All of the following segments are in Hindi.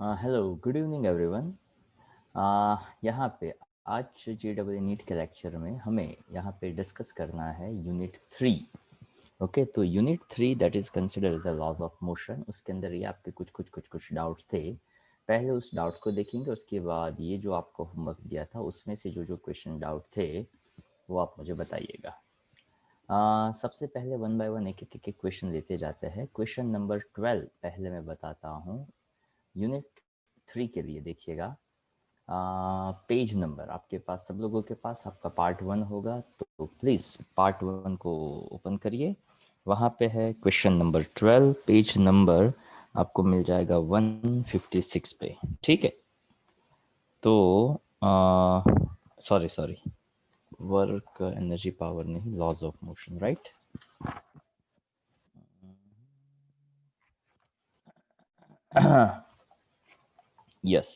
Hello good evening everyone. यहाँ पे आज JEE नीट के लेक्चर में हमें यहाँ पे डिस्कस करना है यूनिट 3। ओके, तो unit 3 that is consider as a laws of motion. उसके अंदर ये आपके कुछ डाउट्स थे। पहले उस डाउट्स को देखेंगे, उसके बाद ये जो आपको होमवर्क दिया था उसमें से जो जो क्वेश्चन डाउट थे वो आप मुझे बताइएगा। सबसे पहले वन बाय वन एक क्वेश्चन लेते जाते हैं। क्वेश्चन नंबर 12 पहले मैं बताता हूँ। यूनिट 3 के लिए देखिएगा, पेज नंबर आपके पास, सब लोगों के पास आपका पार्ट 1 होगा, तो प्लीज़ पार्ट 1 को ओपन करिए। वहाँ पे है क्वेश्चन नंबर 12, पेज नंबर आपको मिल जाएगा 156 पे। ठीक है, तो सॉरी वर्क एनर्जी पावर नहीं, laws of motion, right. Yes,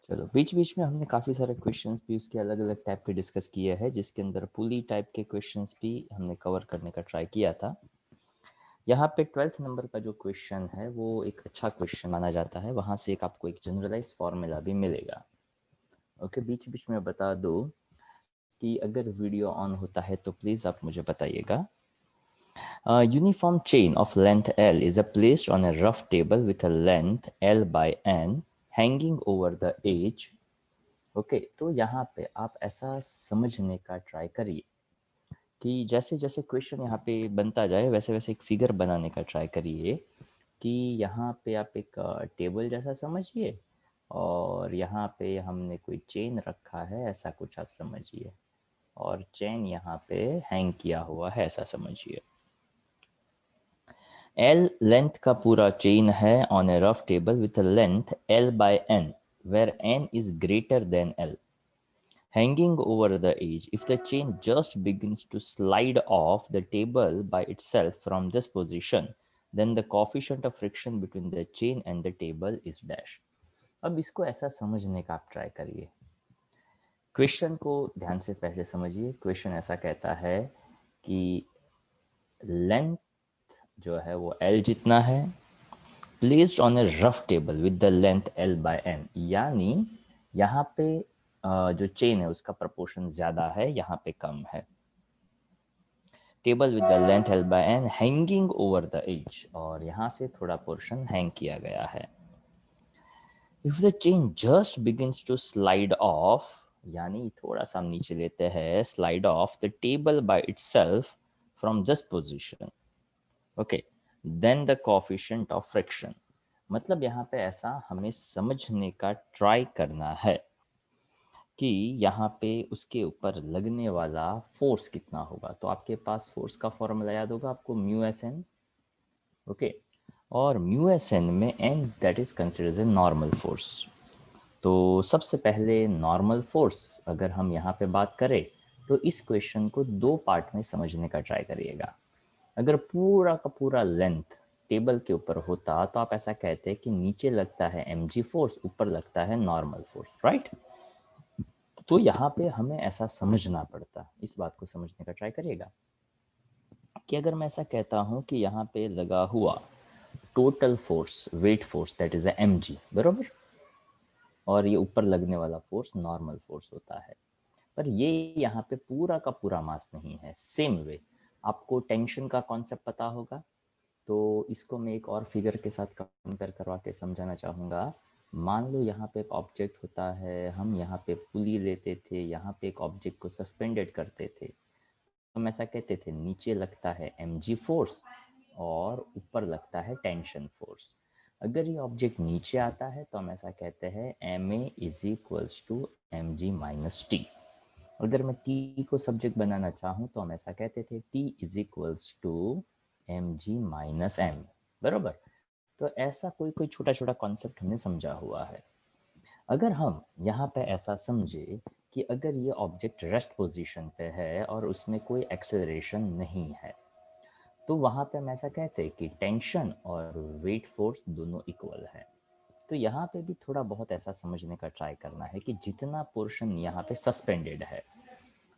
चलो बीच बीच में हमने काफ़ी सारे क्वेश्चंस भी उसके अलग अलग टाइप के डिस्कस किए हैं, जिसके अंदर पुली टाइप के क्वेश्चंस भी हमने कवर करने का ट्राई किया था। यहाँ पे 12th नंबर का जो क्वेश्चन है वो एक अच्छा क्वेश्चन माना जाता है। वहाँ से एक आपको एक जनरलाइज फॉर्मूला भी मिलेगा। ओके, बीच बीच में बता दो कि अगर वीडियो ऑन होता है तो प्लीज़ आप मुझे बताइएगा। Uniform chain of length L is placed on a rough table with a length L by N hanging over the edge। Okay, तो यहाँ पे आप ऐसा समझने का ट्राई करिए कि जैसे जैसे क्वेश्चन यहाँ पे बनता जाए वैसे वैसे एक फिगर बनाने का ट्राई करिए कि यहाँ पे आप एक टेबल जैसा समझिए और यहाँ पे हमने कोई चेन रखा है ऐसा कुछ आप समझिए, और चेन यहाँ पे हैंग किया हुआ है ऐसा समझिए। L लेंथ का पूरा चेन है on a rough table with a length L by N where N is greater than L hanging over the edge. If the chain just begins to slide off the table by itself from this position, then the coefficient of friction between the chain and the table is dash। अब इसको ऐसा समझने का आप ट्राई करिए। क्वेश्चन को ध्यान से पहले समझिए। क्वेश्चन ऐसा कहता है कि लेंथ जो है वो L जितना है, placed on a rough table with the length L by N, यानी यहाँ पे जो चेन है उसका प्रपोर्शन ज़्यादा है, यहाँ पे कम है। Table with the length L by N hanging over the edge, और यहाँ से थोड़ा पोर्शन हैंग किया गया है। If the chain just begins to slide off, यानी थोड़ा सा हम नीचे लेते हैं, slide off the table by itself from this position, okay, then the coefficient of friction. मतलब यहाँ पे ऐसा हमें समझने का ट्राई करना है कि यहाँ पे उसके ऊपर लगने वाला फोर्स कितना होगा। तो आपके पास फोर्स का फॉर्मूला याद होगा आपको, म्यू एस एन। ओके, और म्यू एस एन में N that is considered as a normal force. तो सबसे पहले नॉर्मल फोर्स अगर हम यहाँ पे बात करें तो इस क्वेश्चन को दो पार्ट में समझने का ट्राई करिएगा। अगर पूरा का पूरा लेंथ टेबल के ऊपर होता तो आप ऐसा कहते कि नीचे लगता है mg फोर्स, ऊपर लगता है नॉर्मल फोर्स, राइट। तो यहाँ पे हमें ऐसा समझना पड़ता, इस बात को समझने का ट्राई करिएगा कि अगर मैं ऐसा कहता हूँ कि यहाँ पे लगा हुआ total force, weight force that is mg, बरोबर, और ये ऊपर लगने वाला फोर्स नॉर्मल फोर्स होता है, पर ये यहाँ पे पूरा का पूरा मास नहीं है। सेम वे आपको टेंशन का कॉन्सेप्ट पता होगा, तो इसको मैं एक और फिगर के साथ कंपेयर करवा के समझाना चाहूँगा। मान लो यहाँ पे एक ऑब्जेक्ट होता है, हम यहाँ पे पुली लेते थे, यहाँ पे एक ऑब्जेक्ट को सस्पेंडेड करते थे, हम ऐसा कहते थे नीचे लगता है mg फोर्स और ऊपर लगता है टेंशन फोर्स। अगर ये ऑब्जेक्ट नीचे आता है तो हम ऐसा कहते हैं ma is equals to mg minus T. अगर मैं t को सब्जेक्ट बनाना चाहूँ तो हम ऐसा कहते थे t is equals to mg minus m, बराबर। तो ऐसा कोई कोई छोटा छोटा कॉन्सेप्ट हमने समझा हुआ है। अगर हम यहाँ पे ऐसा समझे कि अगर ये ऑब्जेक्ट रेस्ट पोजीशन पे है और उसमें कोई एक्सेलरेशन नहीं है, तो वहाँ पे हम ऐसा कहते हैं कि टेंशन और वेट फोर्स दोनों इक्वल है। तो यहाँ पे भी थोड़ा बहुत ऐसा समझने का ट्राई करना है कि जितना पोर्शन यहाँ पे सस्पेंडेड है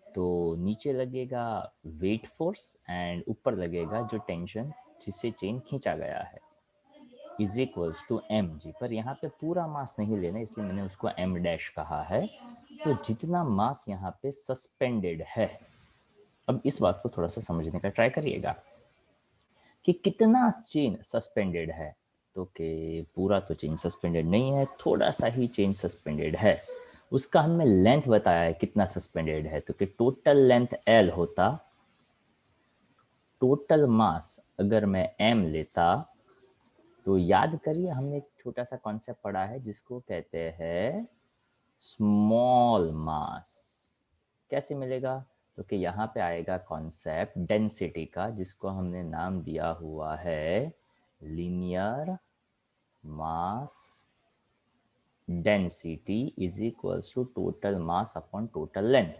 तो नीचे लगेगा वेट फोर्स एंड ऊपर लगेगा जो टेंशन जिससे चेन खींचा गया है। Is equals to M G, पर यहाँ पे पूरा मास नहीं लेना इसलिए मैंने उसको एम डैश कहा है। तो जितना मास यहाँ पे सस्पेंडेड है, अब इस बात को थोड़ा सा समझने का ट्राई करिएगा कि कितना चेन सस्पेंडेड है। तो कि पूरा तो चेन सस्पेंडेड नहीं है, थोड़ा सा ही चेन सस्पेंडेड है। उसका हमें लेंथ बताया है कितना सस्पेंडेड है, तो कि टोटल लेंथ एल होता, टोटल मास अगर मैं एम लेता, तो याद करिए हमने एक छोटा सा कॉन्सेप्ट पढ़ा है जिसको कहते हैं स्मॉल मास। कैसे मिलेगा? तो कि यहाँ पे आएगा कॉन्सेप्ट डेंसिटी का, जिसको हमने नाम दिया हुआ है linear mass density is equals to total mass upon total length.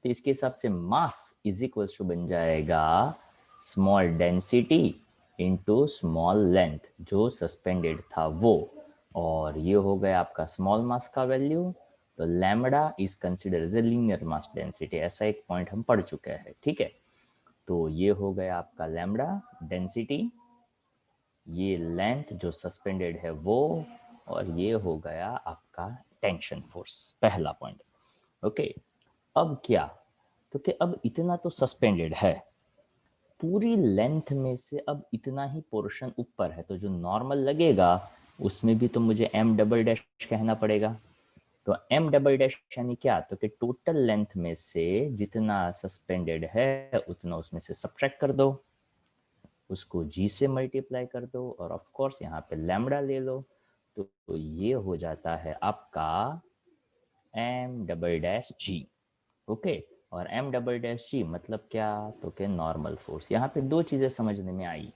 तो इसके हिसाब से मास इज इक्वल्स टू बन जाएगा small density into small length, जो सस्पेंडेड था वो, और ये हो गया आपका स्मॉल मास का वैल्यू। तो lambda is consider as a linear mass density, ऐसा एक पॉइंट हम पढ़ चुके हैं, ठीक है। तो ये हो गया आपका लैम्बडा डेंसिटी, ये लेंथ जो सस्पेंडेड है वो, और ये हो गया आपका टेंशन फोर्स, पहला पॉइंट। ओके, अब क्या? तो कि अब इतना तो सस्पेंडेड है, पूरी लेंथ में से अब इतना ही पोर्शन ऊपर है, तो जो नॉर्मल लगेगा उसमें भी तो मुझे एम डबल डैश कहना पड़ेगा। तो एम डबल डैश यानी क्या? तो कि टोटल लेंथ में से जितना सस्पेंडेड है उतना उसमें से सब्ट्रैक्ट कर दो, उसको जी से मल्टीप्लाई कर दो, और ऑफ कोर्स यहाँ पे लैम्बडा ले लो। तो ये हो जाता है आपका एम डबल डैश जी। ओके, और एम डबल डैश जी मतलब क्या? तो कि नॉर्मल फोर्स। यहाँ पे दो चीज़ें समझने में आई,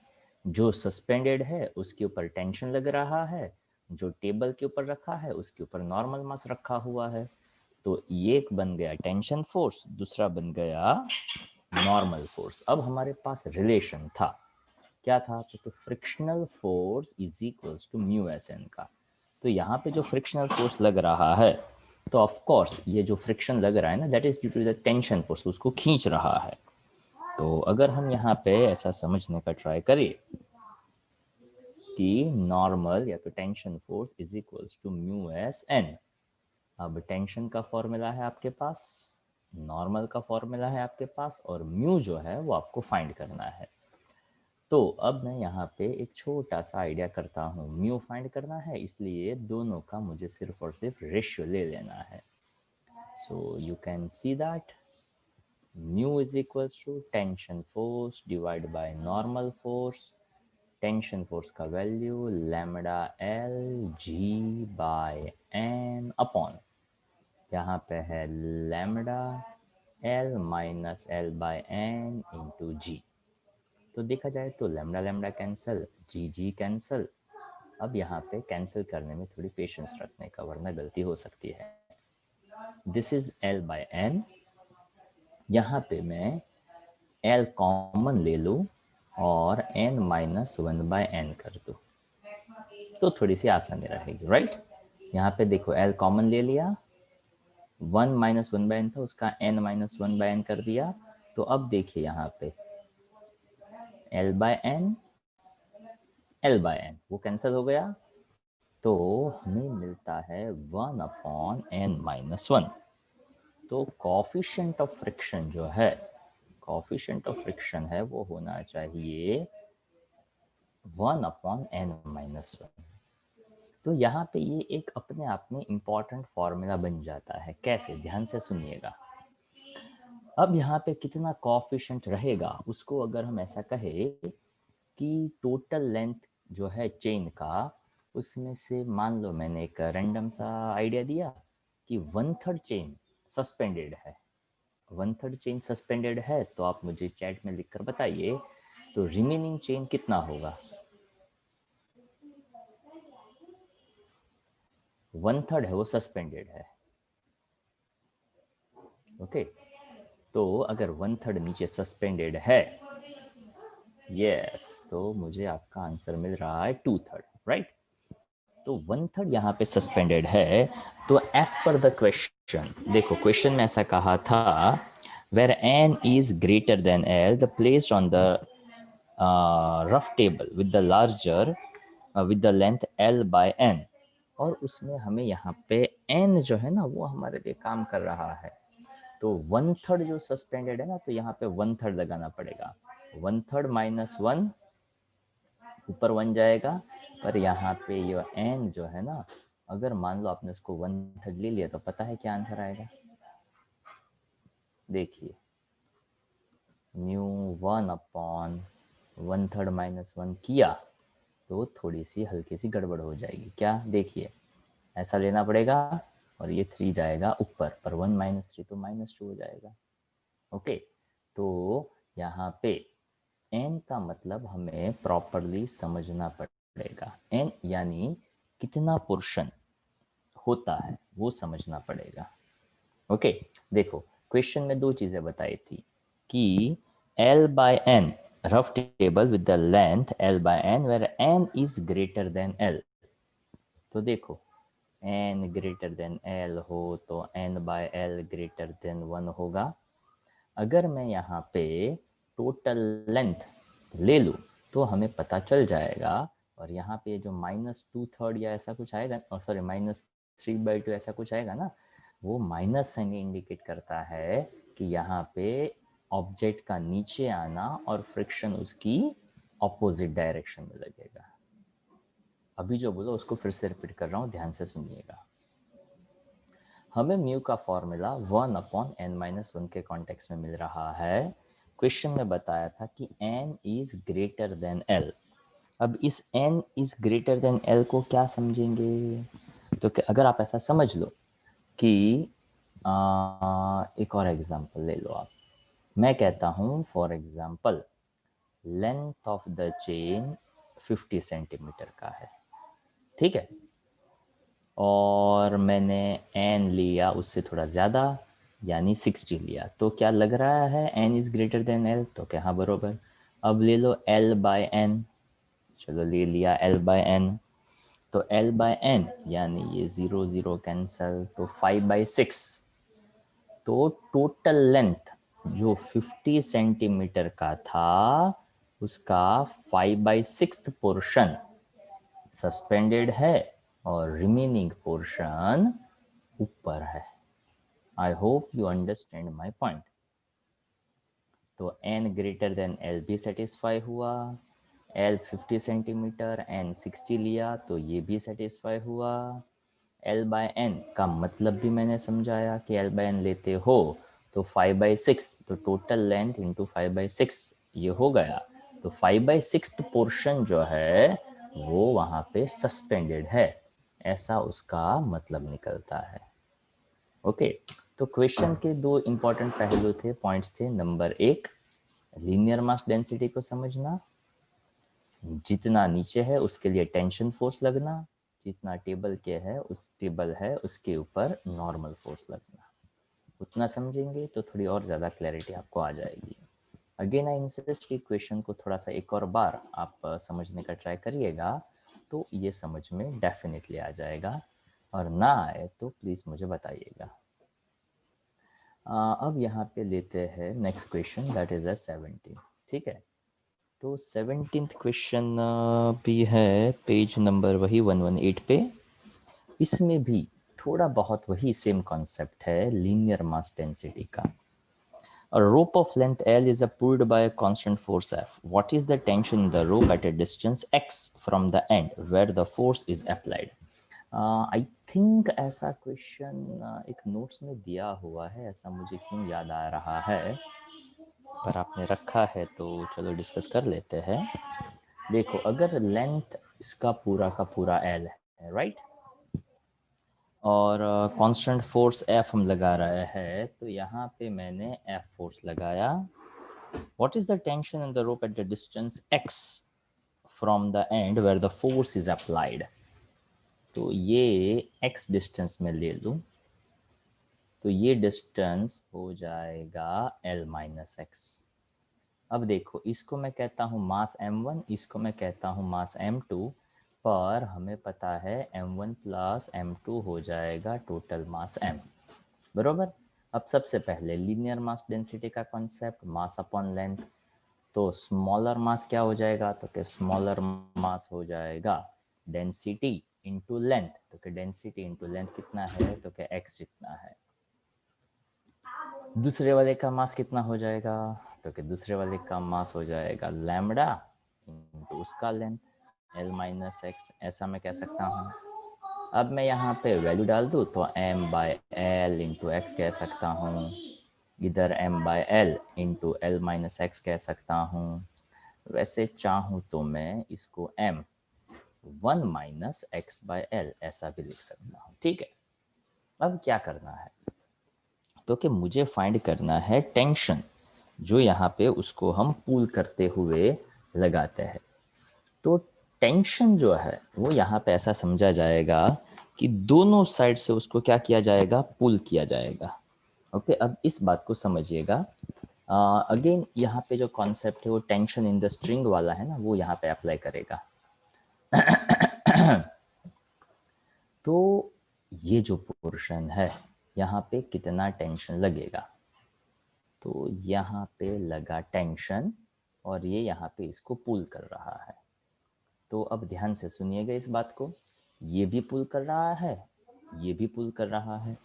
जो सस्पेंडेड है उसके ऊपर टेंशन लग रहा है, जो टेबल के ऊपर रखा है उसके ऊपर नॉर्मल मास रखा हुआ है। तो ये एक बन गया टेंशन फोर्स, दूसरा बन गया नॉर्मल फोर्स। अब हमारे पास रिलेशन था, क्या था? तो frictional force is equals to mu S N का। तो यहाँ पे जो फ्रिक्शनल फोर्स लग रहा है, तो ऑफ कोर्स ये जो फ्रिक्शन लग रहा है ना, that is due to the tension force, उसको खींच रहा है। तो अगर हम यहाँ पे ऐसा समझने का ट्राई करें कि नॉर्मल या तो tension force is equals to mu S N. अब टेंशन का फॉर्मूला है आपके पास, नॉर्मल का फॉर्मूला है आपके पास, और म्यू जो है वो आपको फाइंड करना है। तो अब मैं यहाँ पे एक छोटा सा आइडिया करता हूँ, म्यू फाइंड करना है इसलिए दोनों का मुझे सिर्फ और सिर्फ रेशियो ले लेना है। So you can see that mu is equals to tension force divide by normal force. Tension force का value lambda L G by N upon, यहाँ पे है lambda L minus L by N into G. तो देखा जाए तो lambda lambda cancel, G G cancel. अब यहाँ पे कैंसिल करने में थोड़ी पेशेंस रखने का, वरना गलती हो सकती है। This is L by N, यहाँ पे मैं एल कॉमन ले लूँ और N minus one by N कर दूँ, तो थोड़ी सी आसानी रहेगी, राइट। यहाँ पे देखो एल कॉमन ले लिया, one minus one by N था, उसका N minus one by N कर दिया। तो अब देखिए यहाँ पे L by N, L by N वो कैंसिल हो गया, तो हमें मिलता है one upon N minus one. तो कॉफिशिएंट ऑफ फ्रिक्शन जो है, कॉफिशिएंट ऑफ फ्रिक्शन है वो होना चाहिए one upon N minus one. तो यहाँ पे ये एक अपने आप में इम्पॉर्टेंट फॉर्मूला बन जाता है। कैसे? ध्यान से सुनिएगा। अब यहाँ पे कितना कॉफिशिएंट रहेगा, उसको अगर हम ऐसा कहें कि टोटल लेंथ जो है चेन का, उसमें से मान लो मैंने एक रैंडम सा आइडिया दिया कि वन थर्ड चेन सस्पेंडेड है, वन थर्ड चेन सस्पेंडेड है, तो आप मुझे चैट में लिखकर बताइए तो रिमेनिंग चेन कितना होगा। वन थर्ड है वो सस्पेंडेड है, ओके। तो अगर वन थर्ड नीचे सस्पेंडेड है, यस, तो मुझे आपका आंसर मिल रहा है टू थर्ड, राइट। तो वन थर्ड यहाँ पे सस्पेंडेड है। तो एज पर द क्वेश्चन, देखो क्वेश्चन में ऐसा कहा था, where N is greater than L the placed on the rough table with the larger with the length L by N, और उसमें हमें यहाँ पे N जो है ना वो हमारे लिए काम कर रहा है, तो 1/3 जो सस्पेंडेड है ना, तो यहाँ पे 1/3 लगाना पड़ेगा। 1/3 माइनस 1, ऊपर 1 जाएगा, पर यहाँ पे ये N जो है ना, अगर मान लो आपने उसको 1/3 ले लिया तो पता है क्या आंसर आएगा? देखिए, म्यू 1/1/3 माइनस 1 किया तो थोड़ी सी हल्की सी गड़बड़ हो जाएगी। क्या? देखिए, ऐसा लेना पड़ेगा और ये 3 जाएगा ऊपर, पर 1 माइनस 3 तो -2 हो जाएगा। ओके, तो यहाँ पे n का मतलब हमें प्रॉपरली समझना पड़ेगा। n यानी कितना पोर्शन होता है वो समझना पड़ेगा। ओके, देखो क्वेश्चन में दो चीजें बताई थी कि L by N, rough table with the length L by N where N is greater than L। तो देखो, N greater than L हो तो N by L greater than 1 होगा। अगर मैं यहाँ पे टोटल लेंथ ले लूँ तो हमें पता चल जाएगा, और यहाँ पे जो -2/3 या ऐसा कुछ आएगा, और सॉरी -3/2 ऐसा कुछ आएगा ना, वो माइनस साइन इंडिकेट करता है कि यहाँ पे ऑब्जेक्ट का नीचे आना और फ्रिक्शन उसकी ऑपोजिट डायरेक्शन में लगेगा। अभी जो बोला उसको फिर से रिपीट कर रहा हूँ, ध्यान से सुनिएगा। हमें म्यू का फॉर्मूला 1/n-1 के कॉन्टेक्स्ट में मिल रहा है। क्वेश्चन में बताया था कि n is greater then l। अब इस n is greater then l को क्या समझेंगे? तो अगर आप ऐसा समझ लो कि एक और एग्जांपल ले लो आप। मैं कहता हूँ for example length of the chain 50 centimetre का है, ठीक है, और मैंने n लिया उससे थोड़ा ज़्यादा यानी 60 लिया, तो क्या लग रहा है n is greater than l? तो क्या हाँ बरोबर। अब ले लो l बाय n, चलो ले लिया l बाय n, तो l बाय n यानी ये 0 0 कैंसल, तो 5/6, तो टोटल लेंथ जो 50 सेंटीमीटर का था उसका 5/6 पोर्शन सस्पेंडेड है और रिमेनिंग पोर्शन ऊपर है। I hope you understand my point. तो n ग्रेटर देन l भी सेटिस्फाई हुआ, l 50 सेंटीमीटर n 60 लिया तो ये भी सेटिस्फाई हुआ। l बाय n का मतलब भी मैंने समझाया कि l बाय n लेते हो तो 5/6, तो टोटल लेंथ इंटू 5/6 ये हो गया, तो 5/6 पोर्शन जो है वो वहाँ पे सस्पेंडेड है, ऐसा उसका मतलब निकलता है। ओके, तो क्वेश्चन के दो इंपॉर्टेंट पहलू थे, पॉइंट्स थे। नंबर 1, लीनियर मास डेंसिटी को समझना, जितना नीचे है उसके लिए टेंशन फोर्स लगना, जितना टेबल के है उस टेबल है उसके ऊपर नॉर्मल फोर्स लगना। उतना समझेंगे तो थोड़ी और ज़्यादा क्लैरिटी आपको आ जाएगी। अगेन आई इंसिस्ट कि क्वेश्चन को थोड़ा सा एक और बार आप समझने का ट्राई करिएगा तो ये समझ में डेफिनेटली आ जाएगा, और ना आए तो प्लीज़ मुझे बताइएगा। अब यहाँ पे लेते हैं नेक्स्ट क्वेश्चन, दैट इज़ 17, ठीक है। तो 17th क्वेश्चन भी है पेज नंबर वही 118 पे। इसमें भी थोड़ा बहुत वही सेम कॉन्सेप्ट है लीनियर मास डेंसिटी का। A rope of length L is pulled by a constant force F. What is the tension in the rope at a distance x from the end where the force is applied? I think ऐसा क्वेश्चन एक नोट्स में दिया हुआ है, ऐसा मुझे क्यों याद आ रहा है, पर आपने रखा है तो चलो डिस्कस कर लेते हैं। देखो, अगर लेंथ इसका पूरा का पूरा एल है, राइट, और कांस्टेंट फोर्स एफ हम लगा रहे हैं, तो यहाँ पे मैंने एफ फोर्स लगाया। What is the tension in the rope at the distance X from the end where the force is applied? तो ये एक्स डिस्टेंस में ले लूँ तो ये डिस्टेंस हो जाएगा एल माइनस एक्स। अब देखो, इसको मैं कहता हूँ मास m1, इसको मैं कहता हूँ मास m2, पर हमें पता है m1 प्लस m2 हो जाएगा टोटल मास m, बरोबर। अब सबसे पहले लीनियर मास डेंसिटी का कॉन्सेप्ट, मास अपॉन लेंथ, तो स्मॉलर मास क्या हो जाएगा, तो क्या स्मॉलर मास हो जाएगा डेंसिटी इंटू लेंथ, तो कि डेंसिटी इंटू लेंथ कितना है, तो कि x जितना है। दूसरे वाले का मास कितना हो जाएगा, तो कि दूसरे वाले का मास हो जाएगा लैम्बडा इंटू उसका लेंथ l माइनस एक्स, ऐसा मैं कह सकता हूँ। अब मैं यहाँ पे वैल्यू डाल दूँ तो m by L into x कह सकता हूँ, इधर m by L into L minus x कह सकता हूँ। वैसे चाहूँ तो मैं इसको m 1 minus x by L ऐसा भी लिख सकता हूँ। ठीक है, अब क्या करना है, तो कि मुझे फाइंड करना है टेंशन, जो यहाँ पे उसको हम पुल करते हुए लगाते हैं। तो टेंशन जो है वो यहाँ पे ऐसा समझा जाएगा कि दोनों साइड से उसको क्या किया जाएगा, पुल किया जाएगा। ओके, अब इस बात को समझिएगा। अगेन यहाँ पे जो कॉन्सेप्ट है वो टेंशन इन द स्ट्रिंग वाला है ना, वो यहाँ पे अप्लाई करेगा। तो ये जो पोर्शन है यहाँ पे कितना टेंशन लगेगा, तो यहाँ पे लगा टेंशन और ये यहाँ पे इसको पुल कर रहा है। तो अब ध्यान से सुनिएगा इस बात को, ये भी पुल कर रहा है, ये भी पुल कर रहा है।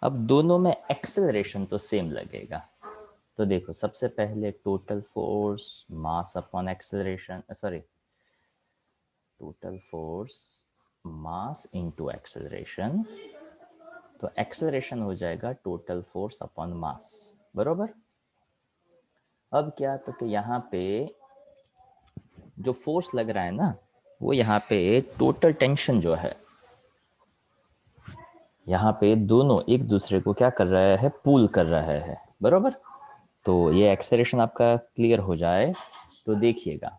अब दोनों में एक्सेलरेशन तो सेम लगेगा। तो देखो, सबसे पहले total force mass upon acceleration, sorry, total force mass into acceleration, तो एक्सेलरेशन हो जाएगा टोटल फोर्स अपॉन मास, बरोबर। अब क्या, तो कि यहाँ पे जो फोर्स लग रहा है ना, वो यहाँ पे टोटल टेंशन जो है, यहाँ पे दोनों एक दूसरे को क्या कर रहा है, पुल कर रहा है, बरोबर। तो ये एक्सेलरेशन आपका क्लियर हो जाए तो देखिएगा,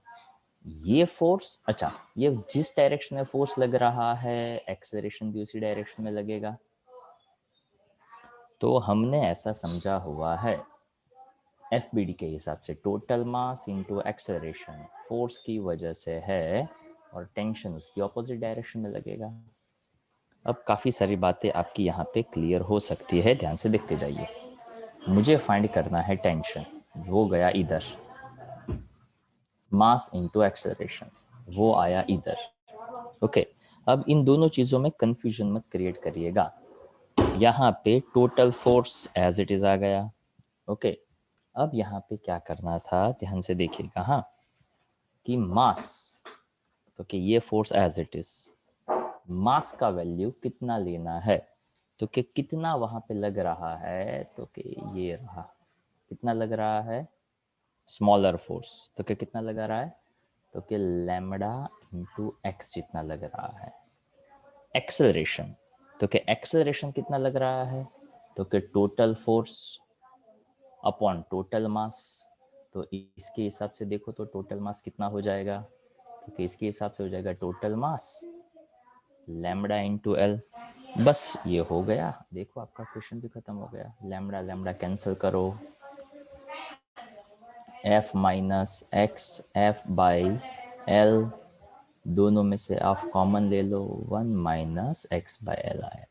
ये फोर्स, अच्छा, ये जिस डायरेक्शन में फोर्स लग रहा है एक्सेलरेशन भी उसी डायरेक्शन में लगेगा। तो हमने ऐसा समझा हुआ है एफबीडी के हिसाब से, total mass into acceleration force की वजह से है और टेंशन उसकी ऑपोजिट डायरेक्शन में लगेगा। अब काफ़ी सारी बातें आपकी यहाँ पे क्लियर हो सकती है, ध्यान से देखते जाइए। मुझे फाइंड करना है टेंशन, वो गया इधर, मास इनटू एक्सेलरेशन वो आया इधर। ओके, अब इन दोनों चीज़ों में कंफ्यूजन मत क्रिएट करिएगा। यहाँ पे total force as it is आ गया। ओके, अब यहाँ पे क्या करना था, ध्यान से देखिएगा। हाँ, कि मास, तो कि ये फोर्स एज इट इज, मास का वैल्यू कितना लेना है, तो कि कितना वहां पे लग रहा है, तो कि ये रहा, कितना लग रहा है, स्मॉलर फोर्स, तो कि कितना लगा रहा है, तो कि लैम्बडा इंटू एक्स जितना लग रहा है। एक्सेलरेशन, तो कि एक्सेलरेशन कितना लग रहा है, तो कि total force upon total mass. तो इसके हिसाब से देखो तो टोटल मास कितना हो जाएगा, तो इसके हिसाब से हो जाएगा total mass lambda into L. बस ये हो गया, देखो आपका क्वेश्चन भी खत्म हो गया। लैम्बडा लैम्बडा कैंसिल करो, F minus x F by L, दोनों में से आप कॉमन ले लो, 1 माइनस एक्स बाई एल आया।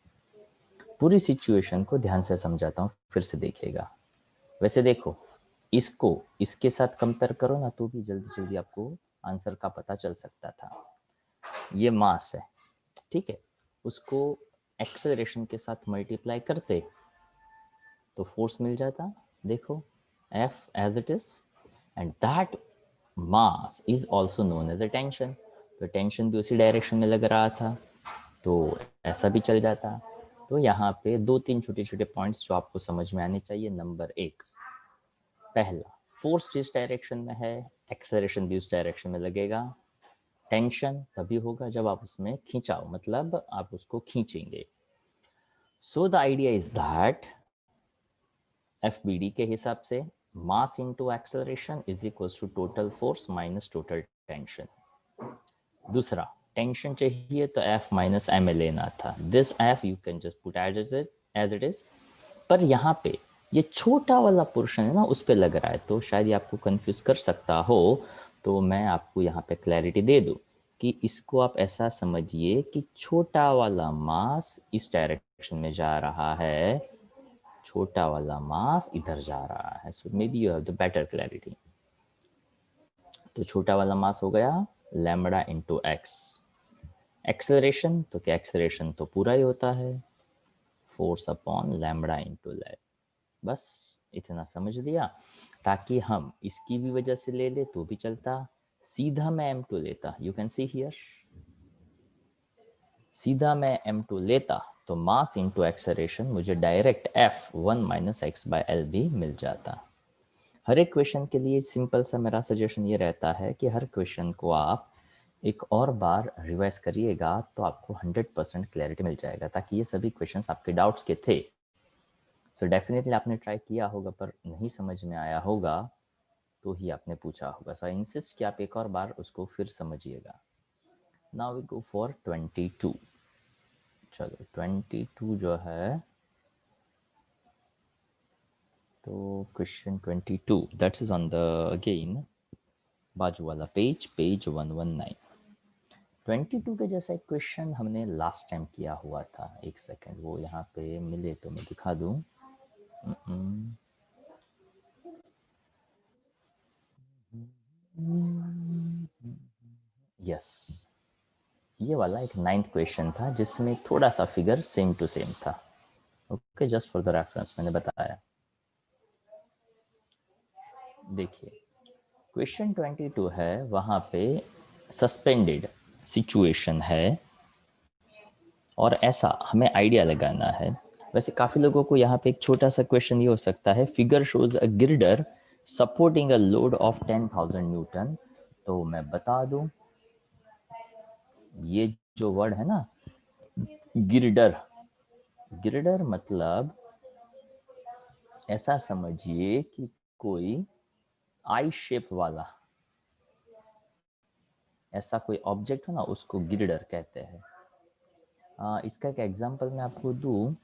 पूरी सिचुएशन को ध्यान से समझाता हूँ, फिर से देखिएगा। वैसे देखो, इसको इसके साथ कंपेयर करो ना, तो भी जल्दी जल्दी आपको आंसर का पता चल सकता था। ये मास है, ठीक है, उसको एक्सेलरेशन के साथ मल्टीप्लाई करते तो फोर्स मिल जाता। देखो, F as it is, and that mass is also known as a tension. तो टेंशन भी उसी डायरेक्शन में लग रहा था, तो ऐसा भी चल जाता। तो यहाँ पे दो तीन छोटे छोटे पॉइंट्स जो आपको समझ में आने चाहिए। नंबर एक, पहला, फोर्स जिस डायरेक्शन में है एक्सेलरेशन भी उस डायरेक्शन में लगेगा। टेंशन तभी होगा जब आप उसमें खींचाओ, मतलब आप उसको खींचेंगे। So the idea is that FBD के हिसाब से mass into acceleration is equals to total force minus total tension. दूसरा, टेंशन चाहिए तो F माइनस एम लेना था। This F you can just put as it is, पर यहाँ पे ये छोटा वाला पोर्शन है ना, उस पे लग रहा है, तो शायद ये आपको कंफ्यूज कर सकता हो। तो मैं आपको यहाँ पे क्लैरिटी दे दूँ कि इसको आप ऐसा समझिए कि छोटा वाला मास इस डायरेक्शन में जा रहा है, छोटा वाला मास इधर जा रहा है। So maybe you have the better clarity. तो छोटा वाला मास हो गया लैम्बडा इंटू एक्स, एक्सेलरेशन, तो क्या एक्सेलरेशन तो पूरा ही होता है, force upon lambda into lag. बस इतना समझ लिया, ताकि हम इसकी भी वजह से ले ले तो भी चलता। सीधा मैं m2 लेता, यू कैन सी हियर, सीधा मैं m2 लेता तो मास इंटू एक्सेलरेशन मुझे direct F1 minus x by L भी मिल जाता। हर एक क्वेश्चन के लिए सिंपल सा मेरा सजेशन ये रहता है कि हर क्वेश्चन को आप एक और बार रिवाइज करिएगा तो आपको 100% क्लैरिटी मिल जाएगा, ताकि ये सभी क्वेश्चंस आपके डाउट्स के थे। सो डेफिनेटली आपने ट्राई किया होगा, पर नहीं समझ में आया होगा तो ही आपने पूछा होगा। सो आई इंसिस्ट कि आप एक और बार उसको फिर समझिएगा। Now we go for 22। चलो 22 जो है, तो question 22 that is on the again बाजू वाला पेज 119। 22 के जैसा एक क्वेश्चन हमने लास्ट टाइम किया हुआ था। एक सेकेंड, वो यहाँ पे मिले तो मैं दिखा दूँ। यस, ये वाला एक 9th क्वेश्चन था जिसमें थोड़ा सा फिगर सेम टू सेम था। Okay, just for the reference मैंने बताया। देखिए क्वेश्चन 22 है, वहाँ पे सस्पेंडेड सिचुएशन है और ऐसा हमें आइडिया लगाना है। वैसे काफ़ी लोगों को यहाँ पे एक छोटा सा क्वेश्चन ये हो सकता है, figure shows a girder supporting a load of 10,000 newton. तो मैं बता दूं, ये जो वर्ड है ना गिर्डर, गिर्डर मतलब ऐसा समझिए कि कोई आई शेप वाला ऐसा कोई ऑब्जेक्ट हो ना, उसको गिर्डर कहते हैं। इसका एक एग्जांपल मैं आपको दूं,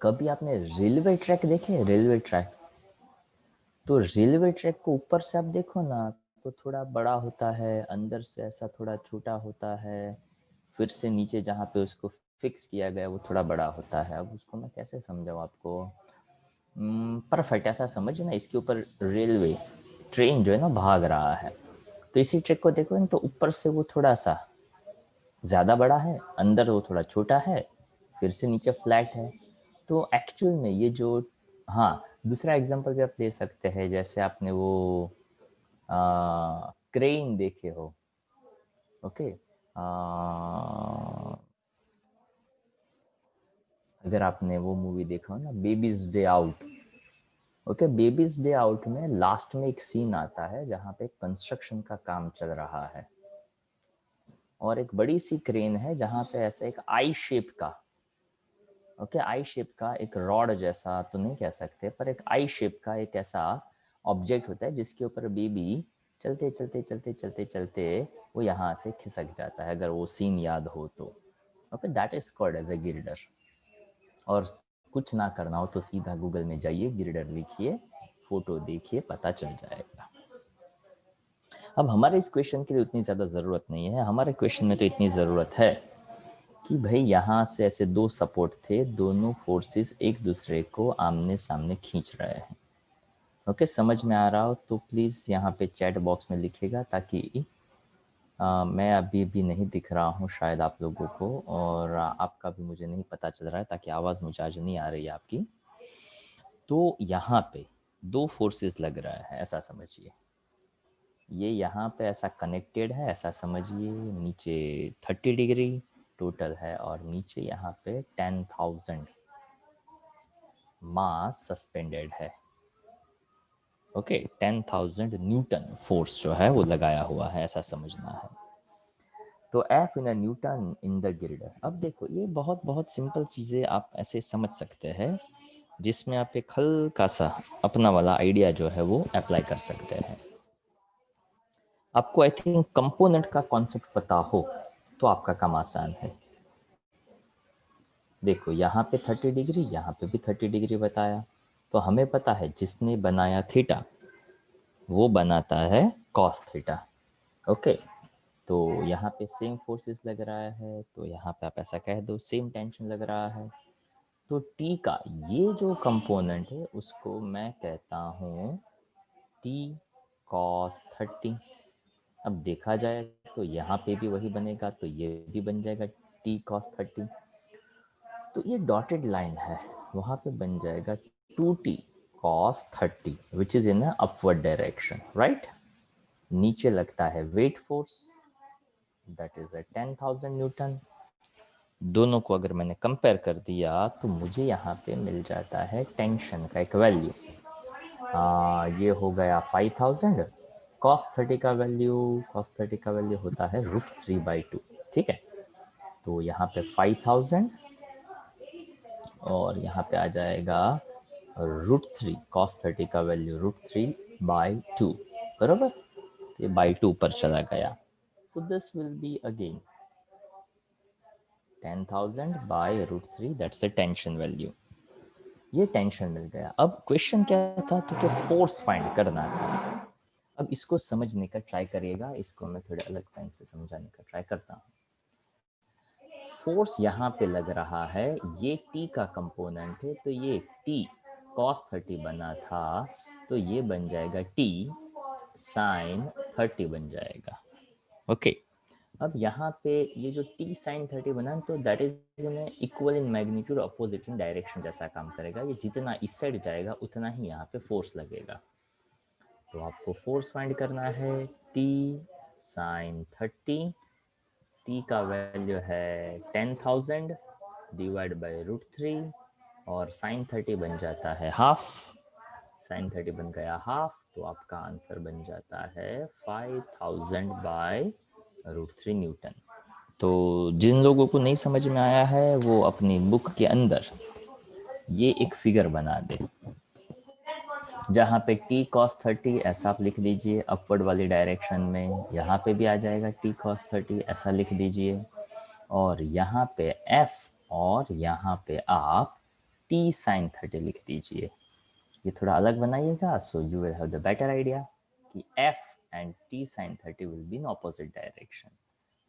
कभी आपने रेलवे ट्रैक देखे, रेलवे ट्रैक, तो रेलवे ट्रैक को ऊपर से आप देखो ना तो थोड़ा बड़ा होता है, अंदर से ऐसा थोड़ा छोटा होता है, फिर से नीचे जहाँ पे उसको फिक्स किया गया वो थोड़ा बड़ा होता है। अब उसको मैं कैसे समझाऊँ आपको, परफेक्ट ऐसा समझ ना, इसके ऊपर रेलवे ट्रेन जो है ना भाग रहा है, तो इसी ट्रैक को देखो ना तो ऊपर से वो थोड़ा सा ज़्यादा बड़ा है, अंदर वो थोड़ा छोटा है, फिर से नीचे फ्लैट है। तो एक्चुअल में ये जो, हाँ दूसरा एग्जांपल भी आप ले सकते हैं, जैसे आपने वो क्रेन देखे हो। ओके, अगर आपने वो मूवी देखा हो ना babies day out, okay babies day out में लास्ट में एक सीन आता है जहाँ पे कंस्ट्रक्शन का काम चल रहा है और एक बड़ी सी क्रेन है जहाँ पे ऐसा एक आई शेप का, ओके आई शेप का एक रॉड जैसा तो नहीं कह सकते, पर एक आई शेप का एक ऐसा ऑब्जेक्ट होता है जिसके ऊपर बेबी चलते चलते चलते चलते चलते वो यहाँ से खिसक जाता है, अगर वो सीन याद हो तो। Okay that is called as a girder. और कुछ ना करना हो तो सीधा गूगल में जाइए, गिल्डर लिखिए, फोटो देखिए, पता चल जाएगा। अब हमारे इस क्वेश्चन के लिए उतनी ज़्यादा ज़रूरत नहीं है, हमारे क्वेश्चन में तो इतनी ज़रूरत है कि भाई यहाँ से ऐसे दो सपोर्ट थे, दोनों फोर्सेस एक दूसरे को आमने सामने खींच रहे हैं। ओके समझ में आ रहा हो तो प्लीज़ यहाँ पे चैट बॉक्स में लिखिएगा, ताकि मैं अभी भी नहीं दिख रहा हूँ शायद आप लोगों को, और आपका भी मुझे नहीं पता चल रहा है, ताकि आवाज़ मुझे आज नहीं आ रही है आपकी। तो यहाँ पे दो फोर्सेस लग रहा है ऐसा समझिए, ये यहाँ पे ऐसा कनेक्टेड है ऐसा समझिए, नीचे 30 डिग्री टोटल है और नीचे यहाँ पे 10,000 मास सस्पेंडेड है। ओके 10,000 न्यूटन फोर्स जो है वो लगाया हुआ है ऐसा समझना है। तो F in newton in the Gilder. अब देखो ये बहुत बहुत सिंपल चीज़ें आप ऐसे समझ सकते हैं, जिसमें आप एक हल्का सा अपना वाला आइडिया जो है वो अप्लाई कर सकते हैं। आपको आई थिंक कंपोनेंट का कॉन्सेप्ट पता हो तो आपका काम आसान है। देखो यहाँ पे 30 डिग्री, यहाँ पे भी 30 डिग्री बताया, तो हमें पता है जिसने बनाया थीटा वो बनाता है कॉस थीटा। ओके, तो यहाँ पे सेम फोर्सेस लग रहा है, तो यहाँ पे आप ऐसा कह दो सेम टेंशन लग रहा है। तो टी का ये जो कंपोनेंट है उसको मैं कहता हूँ टी कॉस 30। अब देखा जाए तो यहाँ पे भी वही बनेगा, तो ये भी बन जाएगा t cos 30। तो ये डॉटेड लाइन है, वहाँ पे बन जाएगा 2t cos 30 which is in upward direction, right. नीचे लगता है weight force, that is 10,000 Newton. दोनों को अगर मैंने कंपेयर कर दिया तो मुझे यहाँ पे मिल जाता है टेंशन का एक वैल्यू। ये हो गया 5,000। cos 30 का वैल्यू होता है √3/2, ठीक है। तो यहाँ पे 5,000 और यहाँ पे आ जाएगा √3, cos 30 का वैल्यू √3/2, बरोबर। ये बाई 2 पर चला गया। So this will be again 10,000 by √3, that's the tension value. ये टेंशन मिल गया। अब क्वेश्चन क्या था, तो क्या फोर्स फाइंड करना था। अब इसको समझने का ट्राई करिएगा, इसको मैं थोड़े अलग पेन से समझाने का ट्राई करता हूँ। फोर्स यहाँ पे लग रहा है, ये t का कंपोनेंट है, तो ये t cos 30 बना था, तो ये बन जाएगा t sin 30 बन जाएगा, ओके। अब यहाँ पे ये जो t sin 30 बना, तो that is in equal in magnitude, opposite in direction जैसा काम करेगा। ये जितना इस साइड जाएगा उतना ही यहाँ पे फोर्स लगेगा। तो आपको फोर्स फाइंड करना है t sin 30, t का वैल्यू है 10,000 डिवाइड बाई √3 और sin 30 बन जाता है हाफ। sin 30 बन गया हाफ, तो आपका आंसर बन जाता है 5,000 बाय √3 न्यूटन। तो जिन लोगों को नहीं समझ में आया है वो अपनी बुक के अंदर ये एक फिगर बना दे, जहाँ पे t cos 30 ऐसा आप लिख लीजिए अपवर्ड वाली डायरेक्शन में, यहाँ पे भी आ जाएगा t cos 30 ऐसा लिख दीजिए, और यहाँ पे f और यहाँ पे आप t sin 30 लिख दीजिए। ये थोड़ा अलग बनाइएगा, so you will have the better idea कि f and t sin 30 will be in opposite direction.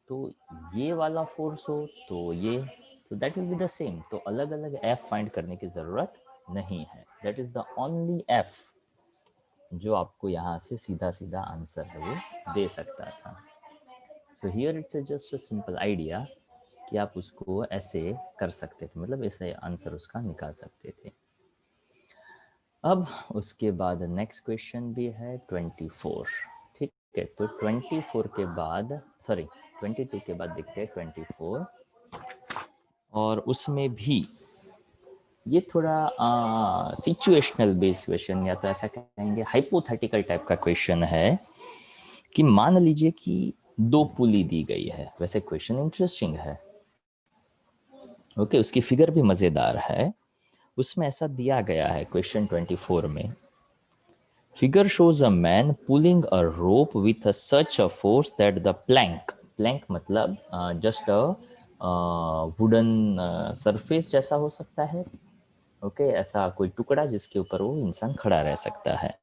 तो ये वाला फोर्स हो तो ये, तो that will be the same. तो अलग अलग f फाइंड करने की जरूरत नहीं है, that is the only f जो आपको यहाँ से सीधा सीधा आंसर है वो दे सकता था। So here it's just a simple idea कि आप उसको ऐसे कर सकते थे, मतलब ऐसे आंसर उसका निकाल सकते थे। अब उसके बाद नेक्स्ट क्वेश्चन भी है 24, ठीक है। तो 24 के बाद, सॉरी 22 के बाद देखते हैं 24, और उसमें भी ये थोड़ा सिचुएशनल बेस्ड क्वेश्चन, या तो ऐसा कहेंगे हाइपोथेटिकल टाइप का क्वेश्चन है कि मान लीजिए कि 2 पुली दी गई है। वैसे क्वेश्चन इंटरेस्टिंग है, ओके, उसकी फिगर भी मजेदार है। उसमें ऐसा दिया गया है क्वेश्चन 24 में, figure shows a man pulling a rope with such a force that the Planck मतलब जस्ट अ वुडन सरफेस जैसा हो सकता है, ओके, ऐसा कोई टुकड़ा जिसके ऊपर वो इंसान खड़ा रह सकता है।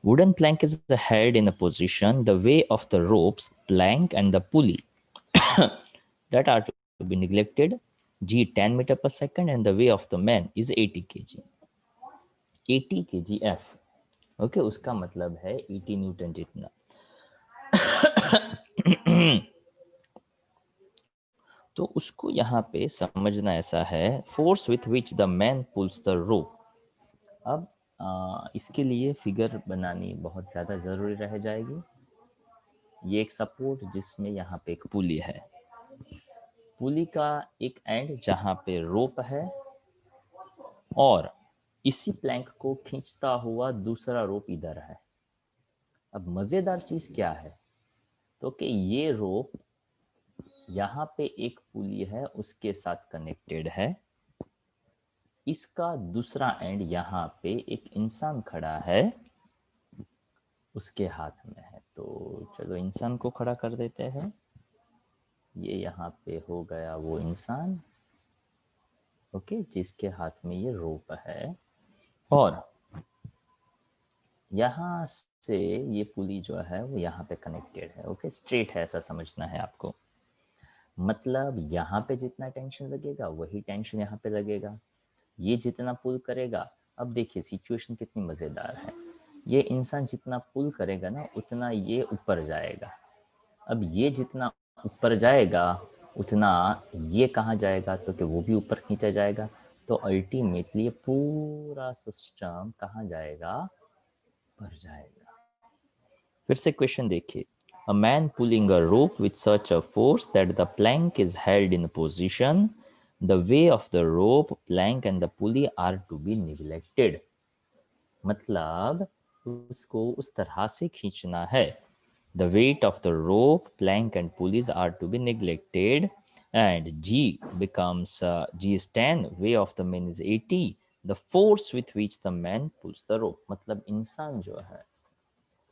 Wooden plank is held in a position the way of the ropes, plank and the pulley that are to be neglected. G 10 meter per second and the way of the man is 80 kg. 80 kg F. Okay, उसका मतलब है 80 न्यूटन जितना। तो उसको यहाँ पे समझना ऐसा है, force with which the man pulls the rope. अब इसके लिए फिगर बनानी बहुत ज़्यादा ज़रूरी रह जाएगी। ये एक सपोर्ट जिसमें यहाँ पे एक पुली है, पुली का एक एंड जहाँ पे रोप है, और इसी प्लैंक को खींचता हुआ दूसरा रोप इधर है। अब मज़ेदार चीज़ क्या है, तो कि ये रोप यहाँ पे एक पुली है उसके साथ कनेक्टेड है, इसका दूसरा एंड यहाँ पे एक इंसान खड़ा है उसके हाथ में है। तो चलो इंसान को खड़ा कर देते हैं, ये यहाँ पे हो गया वो इंसान, ओके, जिसके हाथ में ये रोप है, और यहाँ से ये पुली जो है वो यहाँ पे कनेक्टेड है, ओके, स्ट्रेट है, ऐसा समझना है आपको। मतलब यहाँ पे जितना टेंशन लगेगा वही टेंशन यहाँ पे लगेगा, ये जितना पुल करेगा। अब देखिए सिचुएशन कितनी मज़ेदार है, ये इंसान जितना पुल करेगा ना उतना ये ऊपर जाएगा, अब ये जितना ऊपर जाएगा उतना ये कहाँ जाएगा, तो कि वो भी ऊपर खींचा जाएगा। तो अल्टीमेटली ये पूरा सिस्टम कहाँ जाएगा, ऊपर जाएगा। फिर से क्वेश्चन देखिए, a man pulling a rope with such a force that the plank is held in position, the way of the rope, plank and the pulley are to be neglected. मतलब उसको उस तरह से खींचना है, the weight of the rope, plank and pulleys are to be neglected, and G becomes G is 10, weight of the man is 80, the force with which the man pulls the rope। मतलब इंसान जो है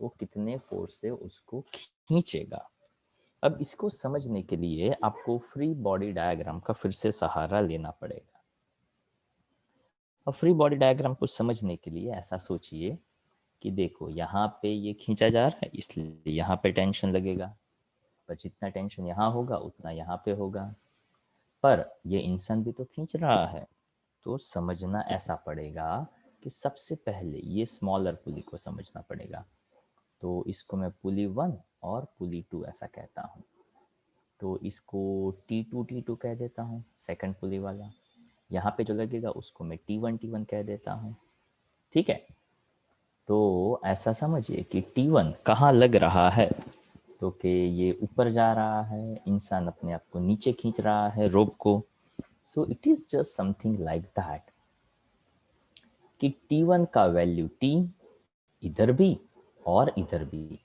वो कितने फोर्स से उसको खींचेगा। अब इसको समझने के लिए आपको फ्री बॉडी डायग्राम का फिर से सहारा लेना पड़ेगा। अब फ्री बॉडी डायग्राम को समझने के लिए ऐसा सोचिए कि देखो यहाँ पे ये खींचा जा रहा है, इसलिए यहाँ पे टेंशन लगेगा, पर जितना टेंशन यहाँ होगा उतना यहाँ पे होगा, पर ये इंसान भी तो खींच रहा है। तो समझना ऐसा पड़ेगा कि सबसे पहले ये स्मॉलर पुली को समझना पड़ेगा। तो इसको मैं पुली 1 और पुली 2 ऐसा कहता हूँ। तो इसको T2 कह देता हूँ, सेकंड पुली वाला। यहाँ पे जो लगेगा उसको मैं T1 कह देता हूँ। ठीक है, तो ऐसा समझिए कि T1 कहाँ लग रहा है, तो कि ये ऊपर जा रहा है, इंसान अपने आप को नीचे खींच रहा है रोप को। So it is just something like that कि T1 का वैल्यू T इधर भी और इधर भी,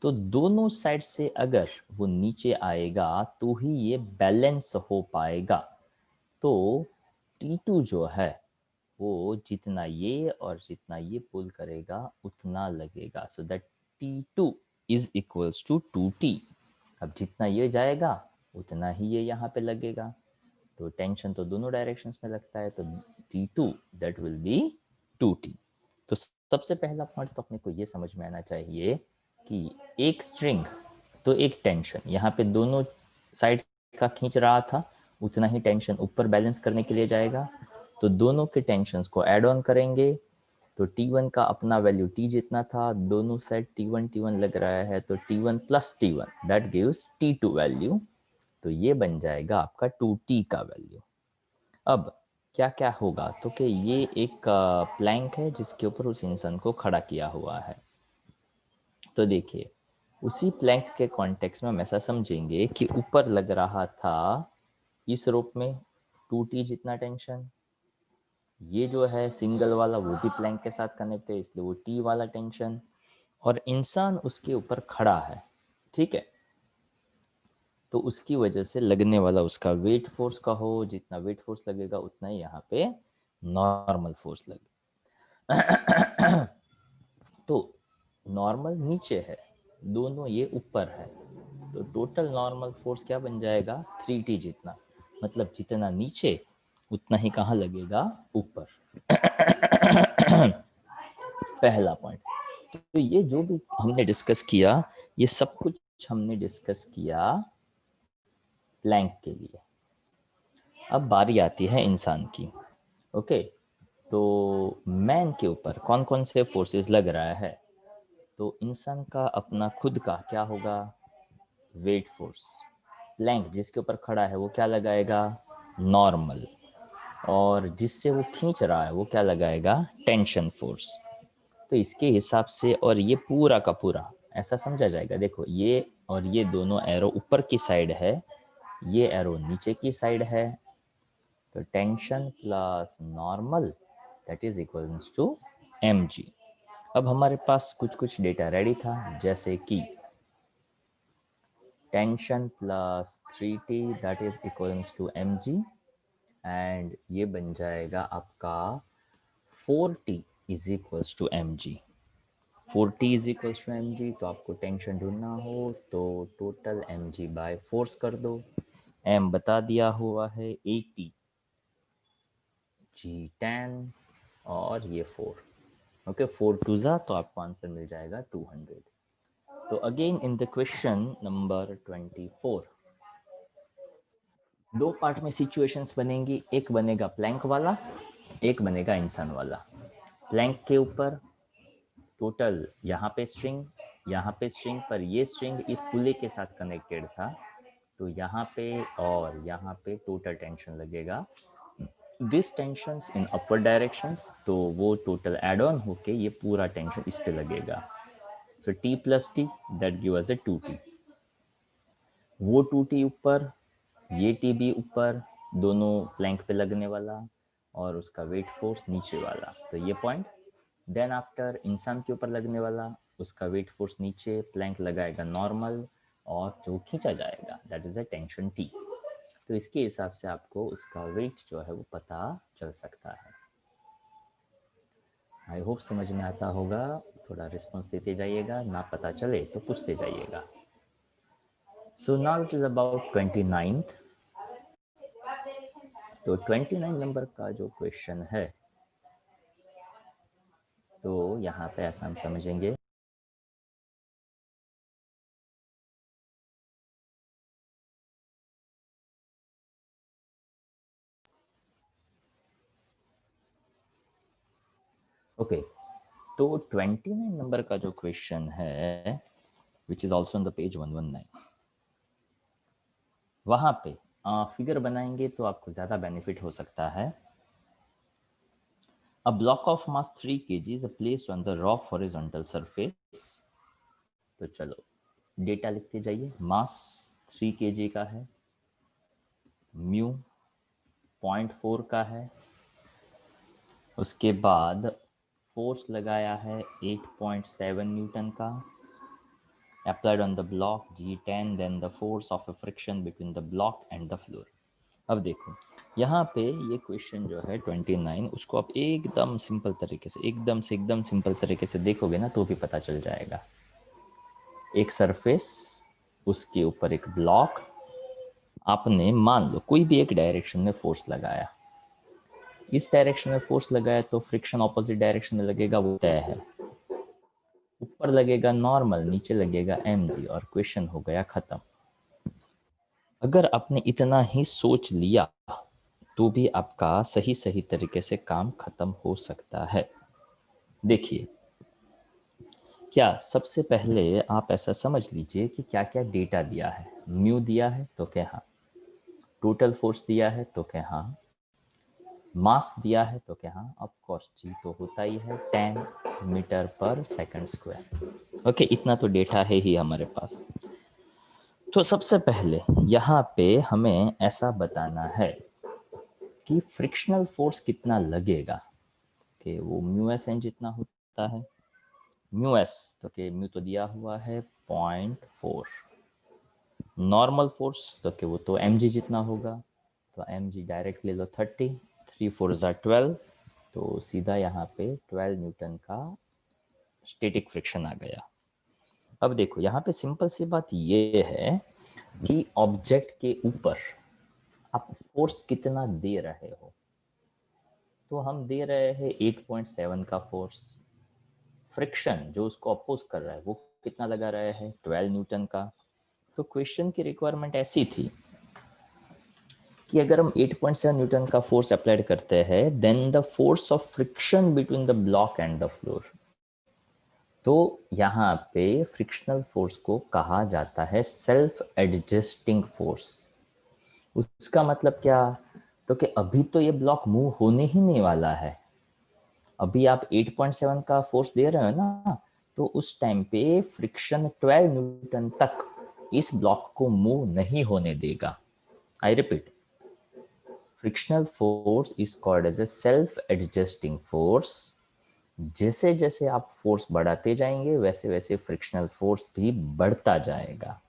तो दोनों साइड से अगर वो नीचे आएगा तो ही ये बैलेंस हो पाएगा। तो T2 जो है वो जितना ये और जितना ये पुल करेगा उतना लगेगा। So that T2 is equals to 2T। अब जितना ये जाएगा उतना ही ये यहाँ पे लगेगा, तो टेंशन तो दोनों डायरेक्शंस में लगता है, तो T2 that will B 2T। तो सबसे पहला पॉइंट तो अपने को ये समझ में आना चाहिए कि एक स्ट्रिंग तो एक टेंशन यहाँ पे दोनों साइड का खींच रहा था, उतना ही टेंशन ऊपर बैलेंस करने के लिए जाएगा। तो दोनों के टेंशंस को ऐड ऑन करेंगे, तो T1 का अपना वैल्यू T जितना था, दोनों साइड T1 लग रहा है, तो T1 plus T1 that gives T2 value. तो ये बन जाएगा आपका 2T का वैल्यू। अब क्या क्या होगा, तो कि ये एक प्लैंक है जिसके ऊपर उस इंसान को खड़ा किया हुआ है। तो देखिए उसी प्लैंक के कॉन्टेक्स्ट में हम ऐसा समझेंगे कि ऊपर लग रहा था इस रोप में 2T जितना टेंशन, ये जो है सिंगल वाला वो भी प्लैंक के साथ कनेक्ट है इसलिए वो T वाला टेंशन, और इंसान उसके ऊपर खड़ा है। ठीक है, तो उसकी वजह से लगने वाला उसका वेट फोर्स का हो, जितना वेट फोर्स लगेगा उतना ही यहाँ पे नॉर्मल फोर्स लगे। तो नॉर्मल नीचे है, दोनों ये ऊपर है, तो टोटल नॉर्मल फोर्स क्या बन जाएगा 3T जितना। मतलब जितना नीचे उतना ही कहाँ लगेगा, ऊपर। पहला पॉइंट। तो ये जो भी हमने डिस्कस किया, ये सब कुछ हमने डिस्कस किया प्लैंक के लिए। अब बारी आती है इंसान की। ओके, तो मैन के ऊपर कौन कौन से फोर्सेस लग रहा है, तो इंसान का अपना खुद का क्या होगा, वेट फोर्स। प्लैंक जिसके ऊपर खड़ा है वो क्या लगाएगा, नॉर्मल। और जिससे वो खींच रहा है वो क्या लगाएगा, टेंशन फोर्स। तो इसके हिसाब से, और ये पूरा का पूरा ऐसा समझा जाएगा, देखो ये और ये दोनों एरो ऊपर की साइड है, ये एरो नीचे की साइड है, तो tension plus normal that is equals to mg। अब हमारे पास कुछ कुछ डेटा रेडी था, जैसे कि tension plus 3T that is equals to mg, and ये बन जाएगा आपका 4T is equals to mg। 4T is equals to mg, तो आपको टेंशन ढूंढना हो तो टोटल mg बाय फोर्स कर दो। m बता दिया हुआ है 80, जी 10 और ये 4। ओके, 4 टू जा तो आपको आंसर मिल जाएगा 200। तो again in the question number 24 दो पार्ट में सिचुएशंस बनेंगी, एक बनेगा प्लैंक वाला, एक बनेगा इंसान वाला। प्लैंक के ऊपर टोटल यहाँ पे स्ट्रिंग यहाँ पे स्ट्रिंग पर ये स्ट्रिंग इस पुले के साथ कनेक्टेड था, तो यहाँ पे और यहाँ पे टोटल टेंशन लगेगा, this tensions in upper directions, तो वो टोटल एड ऑन होके ये पूरा टेंशन इस पे लगेगा। सो T plus T that give us A 2T, वो 2T ऊपर, ये T भी ऊपर, दोनों प्लैंक पे लगने वाला, और उसका वेट फोर्स नीचे वाला, तो ये पॉइंट। देन आफ्टर इंसान के ऊपर लगने वाला, उसका वेट फोर्स नीचे, प्लैंक लगाएगा नॉर्मल, और जो खींचा जाएगा that is a tension T। तो इसके हिसाब से आपको उसका वेट जो है वो पता चल सकता है। आई होप समझ में आता होगा। थोड़ा रिस्पॉन्स देते जाइएगा, ना पता चले तो पूछते जाइएगा। So now it is about 29th। तो 29 नंबर का जो क्वेश्चन है, तो यहाँ पे ऐसा हम समझेंगे, ओके। तो 29 नंबर का जो क्वेश्चन है, which is also on the page 119, वहाँ पे फिगर बनाएंगे तो आपको ज़्यादा बेनिफिट हो सकता है। A block of mass 3 kg is placed on the raw horizontal surface। तो चलो डेटा लिखते जाइए। मास 3 kg का है, म्यू 0.4 का है, उसके बाद फोर्स लगाया है 8.7 न्यूटन का, applied on the block G10, then the force of a friction between the block and the floor। अब देखो यहाँ पे ये क्वेश्चन जो है 29, उसको आप एकदम सिंपल तरीके से, एकदम सिंपल तरीके से देखोगे ना तो भी पता चल जाएगा। एक सरफेस, उसके ऊपर एक ब्लॉक, आपने मान लो कोई भी एक डायरेक्शन में फोर्स लगाया, इस डायरेक्शन में फोर्स लगाया तो फ्रिक्शन ऑपोजिट डायरेक्शन में लगेगा, वो तय है। ऊपर लगेगा नॉर्मल, नीचे लगेगा mg, और क्वेश्चन हो गया खत्म। अगर आपने इतना ही सोच लिया तो भी आपका सही तरीके से काम खत्म हो सकता है। देखिए, क्या सबसे पहले आप ऐसा समझ लीजिए कि क्या क्या डेटा दिया है। म्यू दिया है तो क्या हाँ, टोटल फोर्स दिया है तो क्या हाँ, मास दिया है तो क्या हाँ, ऑफ कोर्स जी तो होता ही है 10 मीटर पर सेकंड स्क्वायर। ओके, इतना तो डेटा है ही हमारे पास। तो सबसे पहले यहाँ पे हमें ऐसा बताना है कि फ्रिक्शनल फोर्स कितना लगेगा, कि वो म्यू एस एन जितना होता है। म्यू एस तो कि म्यू तो दिया हुआ है 0.4, नॉर्मल फोर्स तो कि वो तो एम जी जितना होगा, तो एम जी डायरेक्ट ले लो 30, 3 4 12, तो सीधा यहाँ पे 12 न्यूटन का स्टैटिक फ्रिक्शन आ गया। अब देखो यहाँ पे सिंपल सी बात ये है कि ऑब्जेक्ट के ऊपर आप फोर्स कितना दे रहे हो, तो हम दे रहे हैं 8.7 का फोर्स। फ्रिक्शन जो उसको अपोज कर रहा है वो कितना लगा रहे हैं, 12 न्यूटन का। तो क्वेश्चन की रिक्वायरमेंट ऐसी थी कि अगर हम 8.7 न्यूटन का फोर्स अप्लाइड करते हैं, then the force of friction between the block and the floor. तो यहाँ पे फ्रिक्शनल फोर्स को कहा जाता है सेल्फ एडजस्टिंग फोर्स। उसका मतलब क्या, तो कि अभी तो ये ब्लॉक मूव होने ही नहीं वाला है, अभी आप 8.7 का फोर्स दे रहे हो ना, तो उस टाइम पे फ्रिक्शन 12 न्यूटन तक इस ब्लॉक को मूव नहीं होने देगा। I repeat, frictional force is called as a self adjusting force. जैसे जैसे आप फोर्स बढ़ाते जाएंगे वैसे वैसे फ्रिक्शनल फोर्स भी बढ़ता जाएगा।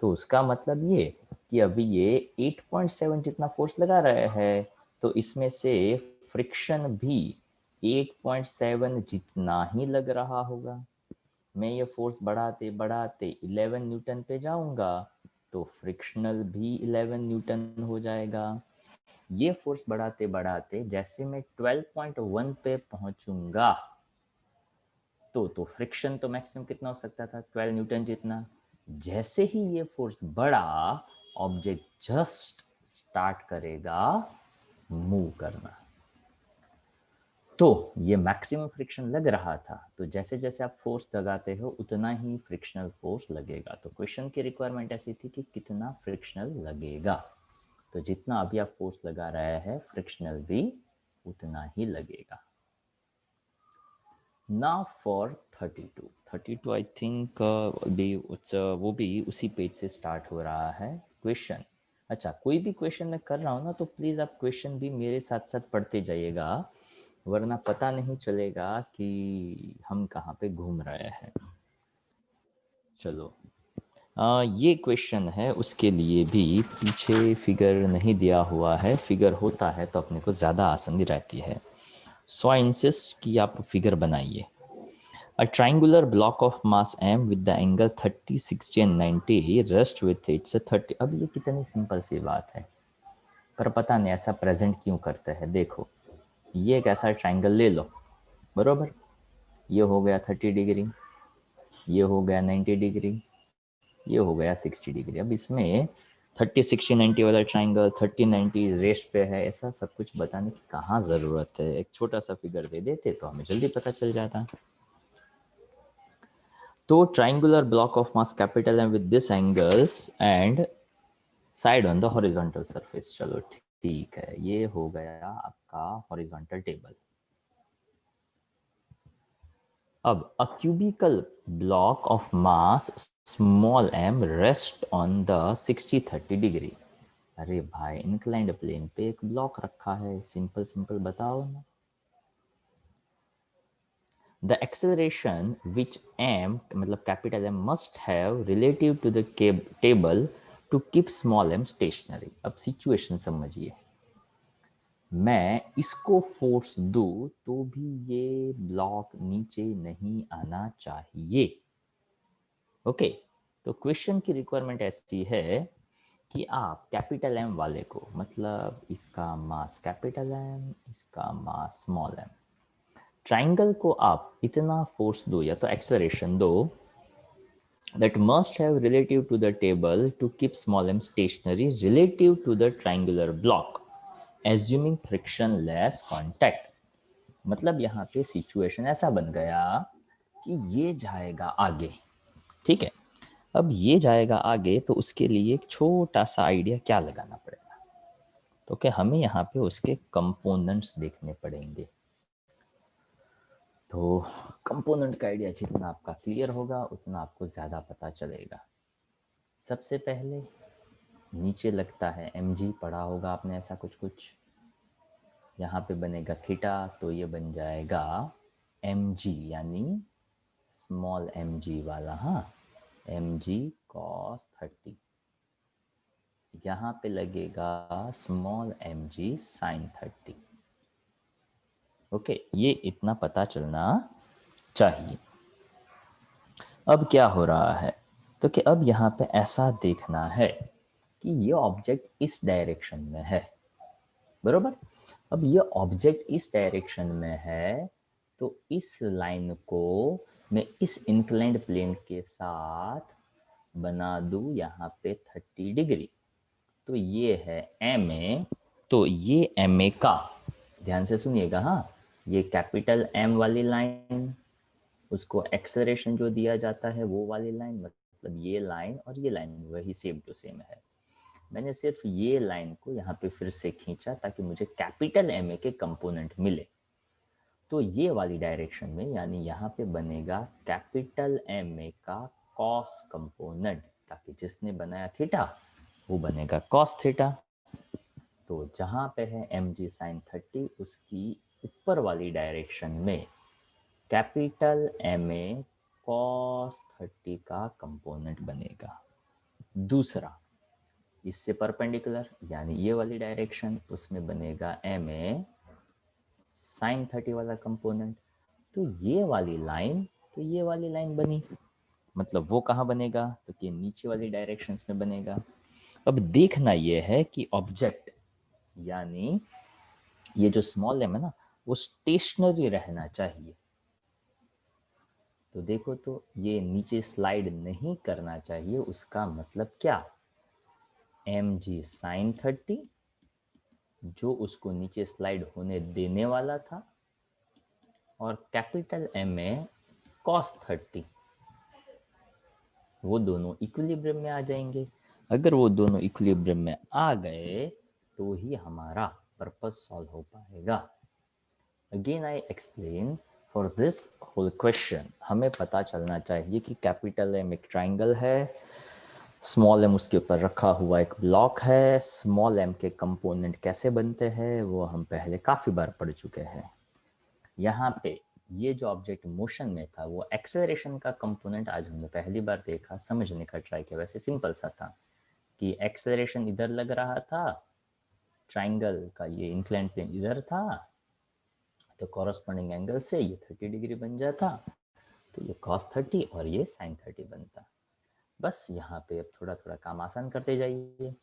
तो उसका मतलब ये कि अभी ये 8.7 जितना फोर्स लगा रहे हैं, तो इसमें से फ्रिक्शन भी 8.7 जितना ही लग रहा होगा। मैं ये फोर्स बढ़ाते बढ़ाते 11 न्यूटन पे जाऊंगा, तो फ्रिक्शनल भी 11 न्यूटन हो जाएगा। ये फोर्स बढ़ाते बढ़ाते जैसे मैं 12.1 पे पहुंचूंगा, तो फ्रिक्शन तो मैक्सिमम कितना हो सकता था, 12 न्यूटन जितना। जैसे ही ये फोर्स बढ़ा, ऑब्जेक्ट जस्ट स्टार्ट करेगा मूव करना। तो ये मैक्सिमम फ्रिक्शन लग रहा था, तो जैसे जैसे आप फोर्स लगाते हो उतना ही फ्रिक्शनल फोर्स लगेगा। तो क्वेश्चन की रिक्वायरमेंट ऐसी थी कि कितना फ्रिक्शनल लगेगा, तो जितना अभी आप फोर्स लगा रहे हैं फ्रिक्शनल भी उतना ही लगेगा। नाउ फॉर 32 आई थिंक वो भी उसी पेज से स्टार्ट हो रहा है क्वेश्चन। अच्छा, कोई भी क्वेश्चन मैं कर रहा हूँ ना, तो प्लीज़ आप क्वेश्चन भी मेरे साथ साथ पढ़ते जाइएगा, वरना पता नहीं चलेगा कि हम कहाँ पे घूम रहे हैं। चलो, ये क्वेश्चन है, उसके लिए भी पीछे फिगर नहीं दिया हुआ है, फिगर होता है तो अपने को ज़्यादा आसानी रहती है। सो आई इंसिस्ट कि आप फिगर बनाइए। A triangular block of mass m with the angle 30, 60 and 90 rest with its 30। अब ये कितनी सिंपल सी बात है, पर पता नहीं ऐसा प्रेजेंट क्यों करते हैं। देखो, ये एक ऐसा ट्राइंगल ले लो, बरोबर, ये हो गया 30 डिग्री, ये हो गया 90 डिग्री, ये हो गया 60 डिग्री। अब इसमें 30, 60, 90 वाला ट्राइंगल 30, 90 रेस्ट पे है, ऐसा सब कुछ बताने की कहाँ ज़रूरत है। एक छोटा सा फिगर दे देते तो हमें जल्दी पता चल जाता। तो triangular block of mass capital M with this angles and side on the horizontal surface. चलो ठीक है, ये हो गया आपका हॉरिजॉन्टल टेबल। अब a cubical block of mass small M rest on the 60-30 degree. अरे भाई, इंक्लाइंड प्लेन पे एक ब्लॉक रखा है, सिंपल सिंपल बताओ ना। The acceleration which m मतलब capital M must have relative to the table to keep small m stationary। अब सिचुएशन समझिए, मैं इसको फोर्स दूं तो भी ये ब्लॉक नीचे नहीं आना चाहिए। ओके, तो क्वेश्चन की रिक्वायरमेंट ऐसी है कि आप कैपिटल एम वाले को, मतलब इसका मास कैपिटल एम, इसका मास स्मॉल एम, ट्राइंगल को आप इतना फोर्स दो या तो एक्सेलरेशन दो that must have relative to the table to keep small m stationary relative to the triangular block assuming frictionless contact। मतलब यहाँ पे सिचुएशन ऐसा बन गया कि ये जाएगा आगे, ठीक है। अब ये जाएगा आगे, तो उसके लिए एक छोटा सा आइडिया क्या लगाना पड़ेगा, तो क्या हमें यहाँ पे उसके कंपोनेंट्स देखने पड़ेंगे। तो कंपोनेंट का आइडिया जितना आपका क्लियर होगा उतना आपको ज़्यादा पता चलेगा। सबसे पहले नीचे लगता है mg, पढ़ा होगा आपने ऐसा कुछ कुछ। यहाँ पे बनेगा थीटा, तो ये बन जाएगा mg, यानी स्मॉल mg वाला, हाँ, mg cos 30। यहाँ पे लगेगा स्मॉल mg sin 30। ओके, ये इतना पता चलना चाहिए। अब क्या हो रहा है, तो कि अब यहाँ पे ऐसा देखना है कि ये ऑब्जेक्ट इस डायरेक्शन में है, बरोबर। अब ये ऑब्जेक्ट इस डायरेक्शन में है, तो इस लाइन को मैं इस इंक्लाइंड प्लेन के साथ बना दूं यहाँ पे 30 डिग्री। तो ये है एम ए, तो ये एम ए का, ध्यान से सुनिएगा, हाँ, ये कैपिटल एम वाली लाइन, उसको एक्सेलरेशन जो दिया जाता है वो वाली लाइन, मतलब ये लाइन और ये लाइन वही सेम टू सेम है। मैंने सिर्फ ये लाइन को यहाँ पे फिर से खींचा ताकि मुझे कैपिटल एम ए के कंपोनेंट मिले। तो ये वाली डायरेक्शन में, यानी यहाँ पे बनेगा कैपिटल एम ए का कॉस कंपोनेंट, ताकि जिसने बनाया थीटा वो बनेगा कॉस थीटा। तो जहाँ पे है एम जी साइन 30, उसकी ऊपर वाली डायरेक्शन में कैपिटल एम ए कॉस 30 का कंपोनेंट बनेगा। दूसरा, इससे परपेंडिकुलर यानी ये वाली डायरेक्शन, उसमें बनेगा एम ए साइन 30 वाला कंपोनेंट। तो ये वाली लाइन, तो ये वाली लाइन बनी, मतलब वो कहाँ बनेगा, तो कि नीचे वाली डायरेक्शंस में बनेगा। अब देखना ये है कि ऑब्जेक्ट, यानी ये जो स्मॉल एम है ना, वो स्टेशनरी रहना चाहिए। तो देखो, तो ये नीचे स्लाइड नहीं करना चाहिए, उसका मतलब क्या, एम जी साइन 30 जो उसको नीचे स्लाइड होने देने वाला था, और कैपिटल एम में cos 30, वो दोनों इक्विलिब्रियम में आ जाएंगे। अगर वो दोनों इक्विलिब्रियम में आ गए तो ही हमारा पर्पस सॉल्व हो पाएगा। Again I explain, for this whole question हमें पता चलना चाहिए कि कैपिटल एम एक ट्राइंगल है, स्मॉल एम उसके ऊपर रखा हुआ एक ब्लॉक है, स्मॉल एम के कंपोनेंट कैसे बनते हैं वो हम पहले काफ़ी बार पढ़ चुके हैं। यहाँ पे ये जो ऑब्जेक्ट मोशन में था वो एक्सेलरेशन का कंपोनेंट आज हमने पहली बार देखा, समझने का ट्राई किया। वैसे सिंपल सा था कि एक्सेलरेशन इधर लग रहा था, ट्राइंगल का ये इंक्लाइन प्लेन इधर था, तो कॉरस्पॉन्डिंग एंगल से ये 30 डिग्री बन जाता, तो ये cos 30 और ये sin 30 बनता। बस यहाँ पे अब थोड़ा थोड़ा काम आसान करते जाइए।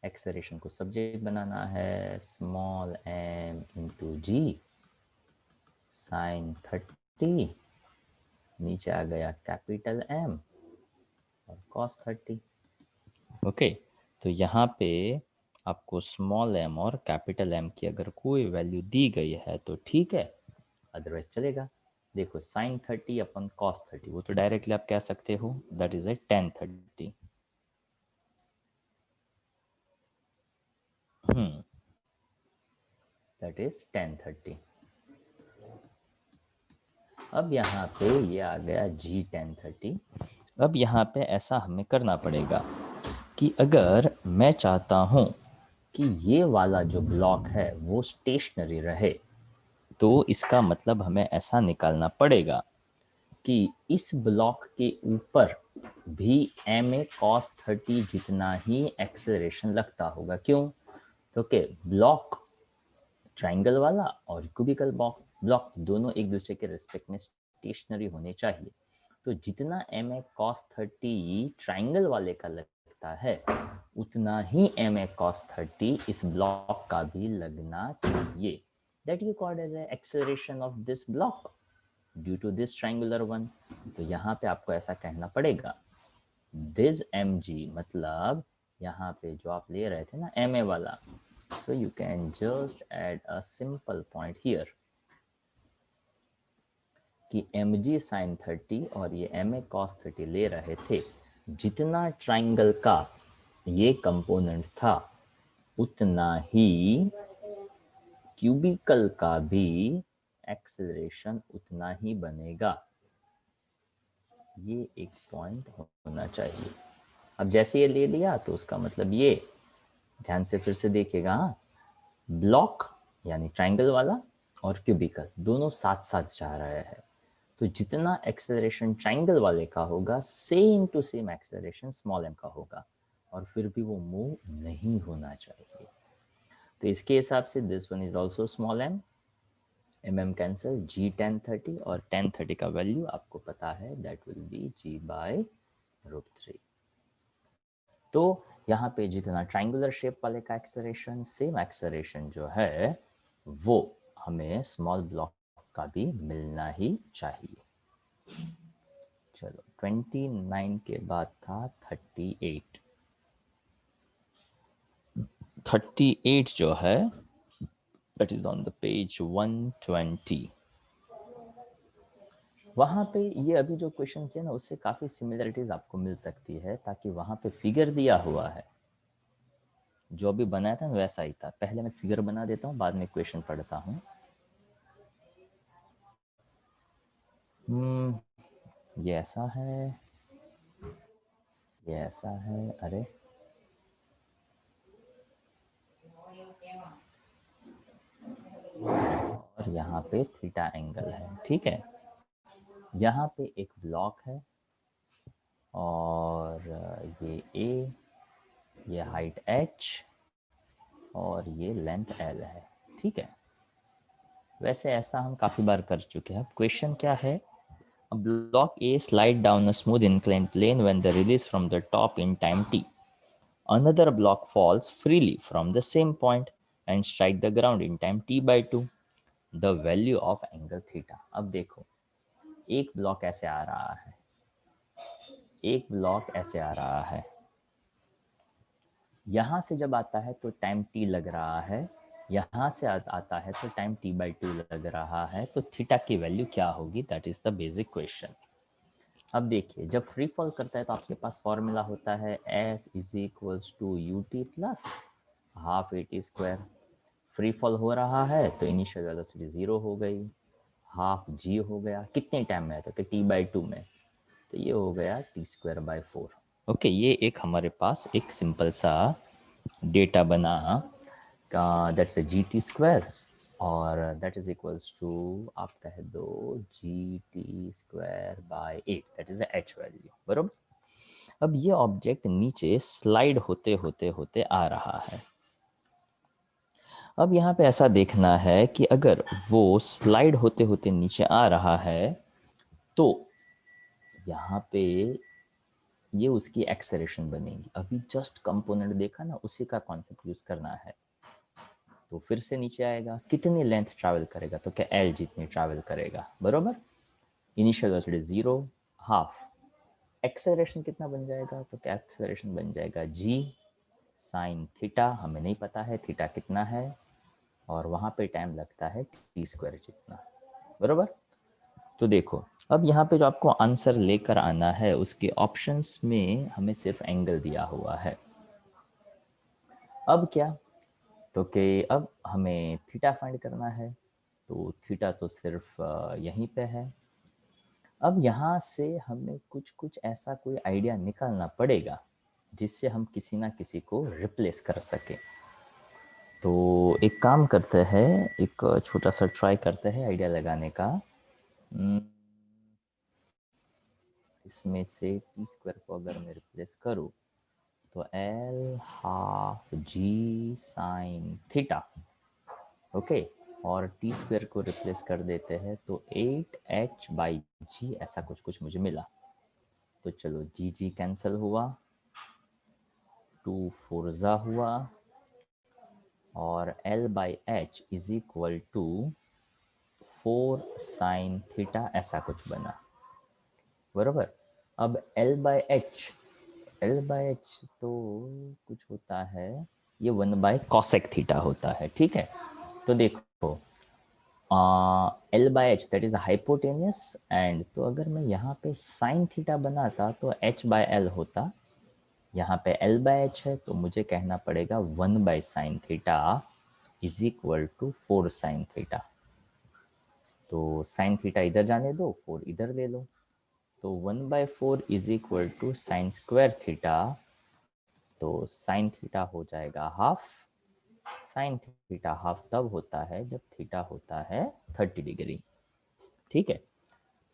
एक्सेलरेशन को सब्जेक्ट बनाना है, स्मॉल m इंटू जी sin 30, नीचे आ गया कैपिटल M और cos 30। ओके, तो यहाँ पे आपको स्मॉल m और कैपिटल M की अगर कोई वैल्यू दी गई है तो ठीक है, अदरवाइज चलेगा। देखो sin 30 अपन cos 30, वो तो डायरेक्टली आप कह सकते हो that is a tan 30। That is tan 30। अब यहाँ पे ये आ गया g tan 30। अब यहाँ पे ऐसा हमें करना पड़ेगा कि अगर मैं चाहता हूँ कि ये वाला जो ब्लॉक है वो स्टेशनरी रहे, तो इसका मतलब हमें ऐसा निकालना पड़ेगा कि इस ब्लॉक के ऊपर भी एम ए cos 30 जितना ही एक्सेलरेशन लगता होगा। क्यों? तो के ब्लॉक ट्राइंगल वाला और क्यूबिकल ब्लॉक दोनों एक दूसरे के रिस्पेक्ट में स्टेशनरी होने चाहिए। तो जितना एम ए cos 30 ट्राइंगल वाले का लगता है, उतना ही एम ए cos 30 इस ब्लॉक का भी लगना चाहिए। That you called as a acceleration of this block due to this triangular one. तो यहाँ पे आपको ऐसा कहना पड़ेगा, दिस एम जी, मतलब यहाँ पे जो आप ले रहे थे ना एम ए वाला, so you can just add a simple point here कि mg sin 30 और ये ma cos 30 ले रहे थे, जितना ट्राइंगल का ये कंपोनेंट था उतना ही क्यूबिकल का भी एक्सेलरेशन उतना ही बनेगा। ये एक पॉइंट होना चाहिए। अब जैसे ये ले लिया तो उसका मतलब ये, ध्यान से फिर से देखिएगा, ब्लॉक यानी ट्राइंगल वाला और क्यूबिकल दोनों साथ साथ जा रहे हैं, तो जितना एक्सेलरेशन ट्राइंगल वाले का होगा same to same acceleration small M का होगा, और फिर भी वो मूव नहीं होना चाहिए। तो इसके हिसाब से this one is also small M, M cancel, G tan 30 और tan 30 का वैल्यू आपको पता है that will be g by √3। तो यहाँ पे जितना ट्राइंगुलर शेप वाले का एक्सेलरेशन, सेम एक्सेलरेशन जो है वो हमें स्मॉल ब्लॉक का भी मिलना ही चाहिए। चलो 29 के बाद था 38। 38 जो है that is on the page 120। वहाँ पे ये अभी जो क्वेश्चन किया ना उससे काफ़ी सिमिलरिटीज आपको मिल सकती है, ताकि वहाँ पे फिगर दिया हुआ है, जो अभी बनाया था ना वैसा ही था। पहले मैं फिगर बना देता हूँ, बाद में क्वेश्चन पढ़ता हूँ। ये ऐसा है, ये ऐसा है, अरे और यहाँ पे थीटा एंगल है, ठीक है। यहाँ पे एक ब्लॉक है और ये ए, ये हाइट h और ये लेंथ l है, ठीक है। वैसे ऐसा हम काफ़ी बार कर चुके हैं। अब क्वेश्चन क्या है, a block A slide down a smooth inclined plane when the release from the top in time t. Another block falls freely from the same point and strike the ground in time t by 2. The value of angle theta. अब देखो, एक ब्लॉक ऐसे आ रहा है, एक ब्लॉक ऐसे आ रहा है, यहाँ से जब आता है तो टाइम t लग रहा है, यहाँ से आता है तो टाइम t/2 लग रहा है, तो थीटा की वैल्यू क्या होगी, that is the basic question. अब देखिए, जब फ्री फॉल करता है तो आपके पास फॉर्मूला होता है s is equals to ut plus half at square. Free fall हो रहा है तो इनिशियल वेलोसिटी 0 हो गई, हाफ g हो गया, कितने टाइम में, तो कि t/2 में, तो ये हो गया t²/4। ओके, ये एक हमारे पास एक सिंपल सा डेटा बना, दैट्स GT² और दैट इज इक्वल्स टू, आप कह दो GT²/8, that is h value, बरोबर। अब ये ऑब्जेक्ट नीचे स्लाइड होते होते होते आ रहा है। अब यहाँ पे ऐसा देखना है कि अगर वो स्लाइड होते होते नीचे आ रहा है तो यहाँ पे ये उसकी एक्सेलरेशन बनेगी। अभी जस्ट कंपोनेंट देखा ना, उसी का कॉन्सेप्ट यूज करना है। तो फिर से नीचे आएगा, कितनी लेंथ ट्रैवल करेगा, तो क्या एल जितनी ट्रैवल करेगा, बरोबर। इनिशियल वेलोसिटी 0, हाफ, एक्सेलरेशन कितना बन जाएगा, तो क्या एक्सेलरेशन बन जाएगा g साइन थीटा, हमें नहीं पता है थीटा कितना है, और वहाँ पे टाइम लगता है t² जितना, बरोबर। तो देखो, अब यहाँ पे जो आपको आंसर लेकर आना है उसके ऑप्शंस में हमें सिर्फ एंगल दिया हुआ है। अब क्या, तो कि अब हमें थीटा फाइंड करना है, तो थीटा तो सिर्फ यहीं पे है। अब यहाँ से हमें कुछ कुछ ऐसा कोई आइडिया निकालना पड़ेगा जिससे हम किसी ना किसी को रिप्लेस कर सके। तो एक काम करते हैं, एक छोटा सा ट्राई करते हैं आइडिया लगाने का। इसमें से t² को अगर मैं रिप्लेस करूँ तो L half g sine theta, okay, और t² को रिप्लेस कर देते हैं तो 8h/g, ऐसा कुछ कुछ मुझे मिला। तो चलो g कैंसिल हुआ, 2 4 हुआ, और L/h is equal to 4 sine theta, ऐसा कुछ बना, बरोबर। अब L/h तो कुछ होता है, ये 1/cosec थीटा होता है, ठीक है। तो देखो, L/h that is hypotenuse, and तो अगर मैं यहाँ पे साइन थीटा बनाता तो h/l होता, यहाँ पे L/h है तो मुझे कहना पड़ेगा 1/sin theta is equal to 4 sine theta. तो साइन थीटा इधर जाने दो, 4 इधर ले लो, तो 1/4 is equal to sin² theta, तो साइन थीटा हो जाएगा हाफ। साइन थीटा हाफ तब होता है जब थीटा होता है 30 डिग्री, ठीक है।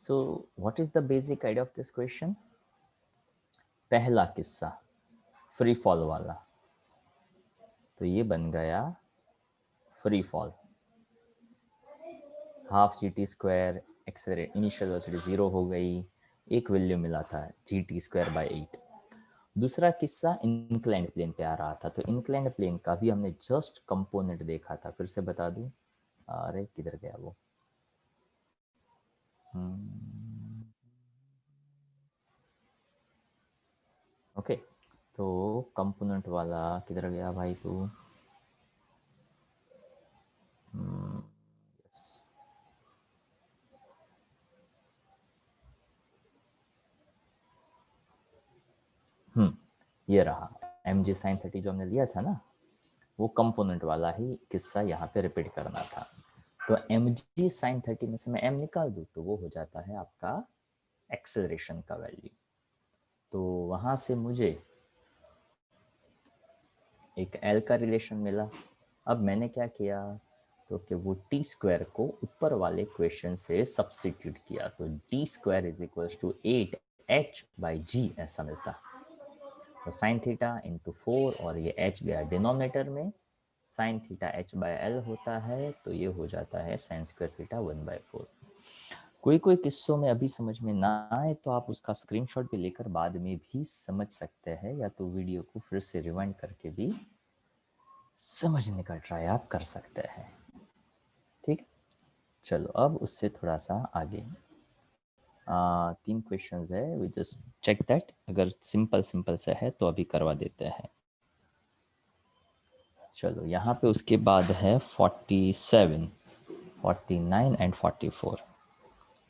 So what is the basic idea of this question. पहला किस्सा फ्री फॉल वाला, तो ये बन गया free fall, half GT², accelerate, initial velocity 0 हो गई, एक वैल्यू मिला था GT²/8। दूसरा किस्सा इंक्लाइंड प्लेन पे आ रहा था, तो इंक्लाइंड प्लेन का भी हमने जस्ट कंपोनेंट देखा था, फिर से बता दूं, अरे किधर गया वो, ओके, तो कंपोनेंट वाला किधर गया भाई तू, यस, ये रहा mg sin 30 जो हमने लिया था ना, वो कंपोनेंट वाला ही किस्सा यहाँ पे रिपीट करना था। तो mg sin 30 में से मैं m निकाल दूँ तो वो हो जाता है आपका एक्सेलरेशन का वैल्यू। तो वहाँ से मुझे एक L का रिलेशन मिला। अब मैंने क्या किया, तो कि वो t² को ऊपर वाले क्वेश्चन से सब्स्टिट्यूट किया, तो t² is equal to 8h/g ऐसा मिलता। तो साइन थीटा इंटू 4, और ये h गया डिनोमिनेटर में, साइन थीटा h/l होता है, तो ये हो जाता है sin² थीटा 1/4। कोई कोई किस्सों में अभी समझ में ना आए तो आप उसका स्क्रीनशॉट भी लेकर बाद में भी समझ सकते हैं, या तो वीडियो को फिर से रिवाइंड करके भी समझने का ट्राई आप कर सकते हैं, ठीक। चलो अब उससे थोड़ा सा आगे 3 क्वेश्चंस है, वी जस्ट चेक दैट, अगर सिंपल सिंपल से है तो अभी करवा देते हैं। चलो यहाँ पे उसके बाद है 47, 49 एंड 44।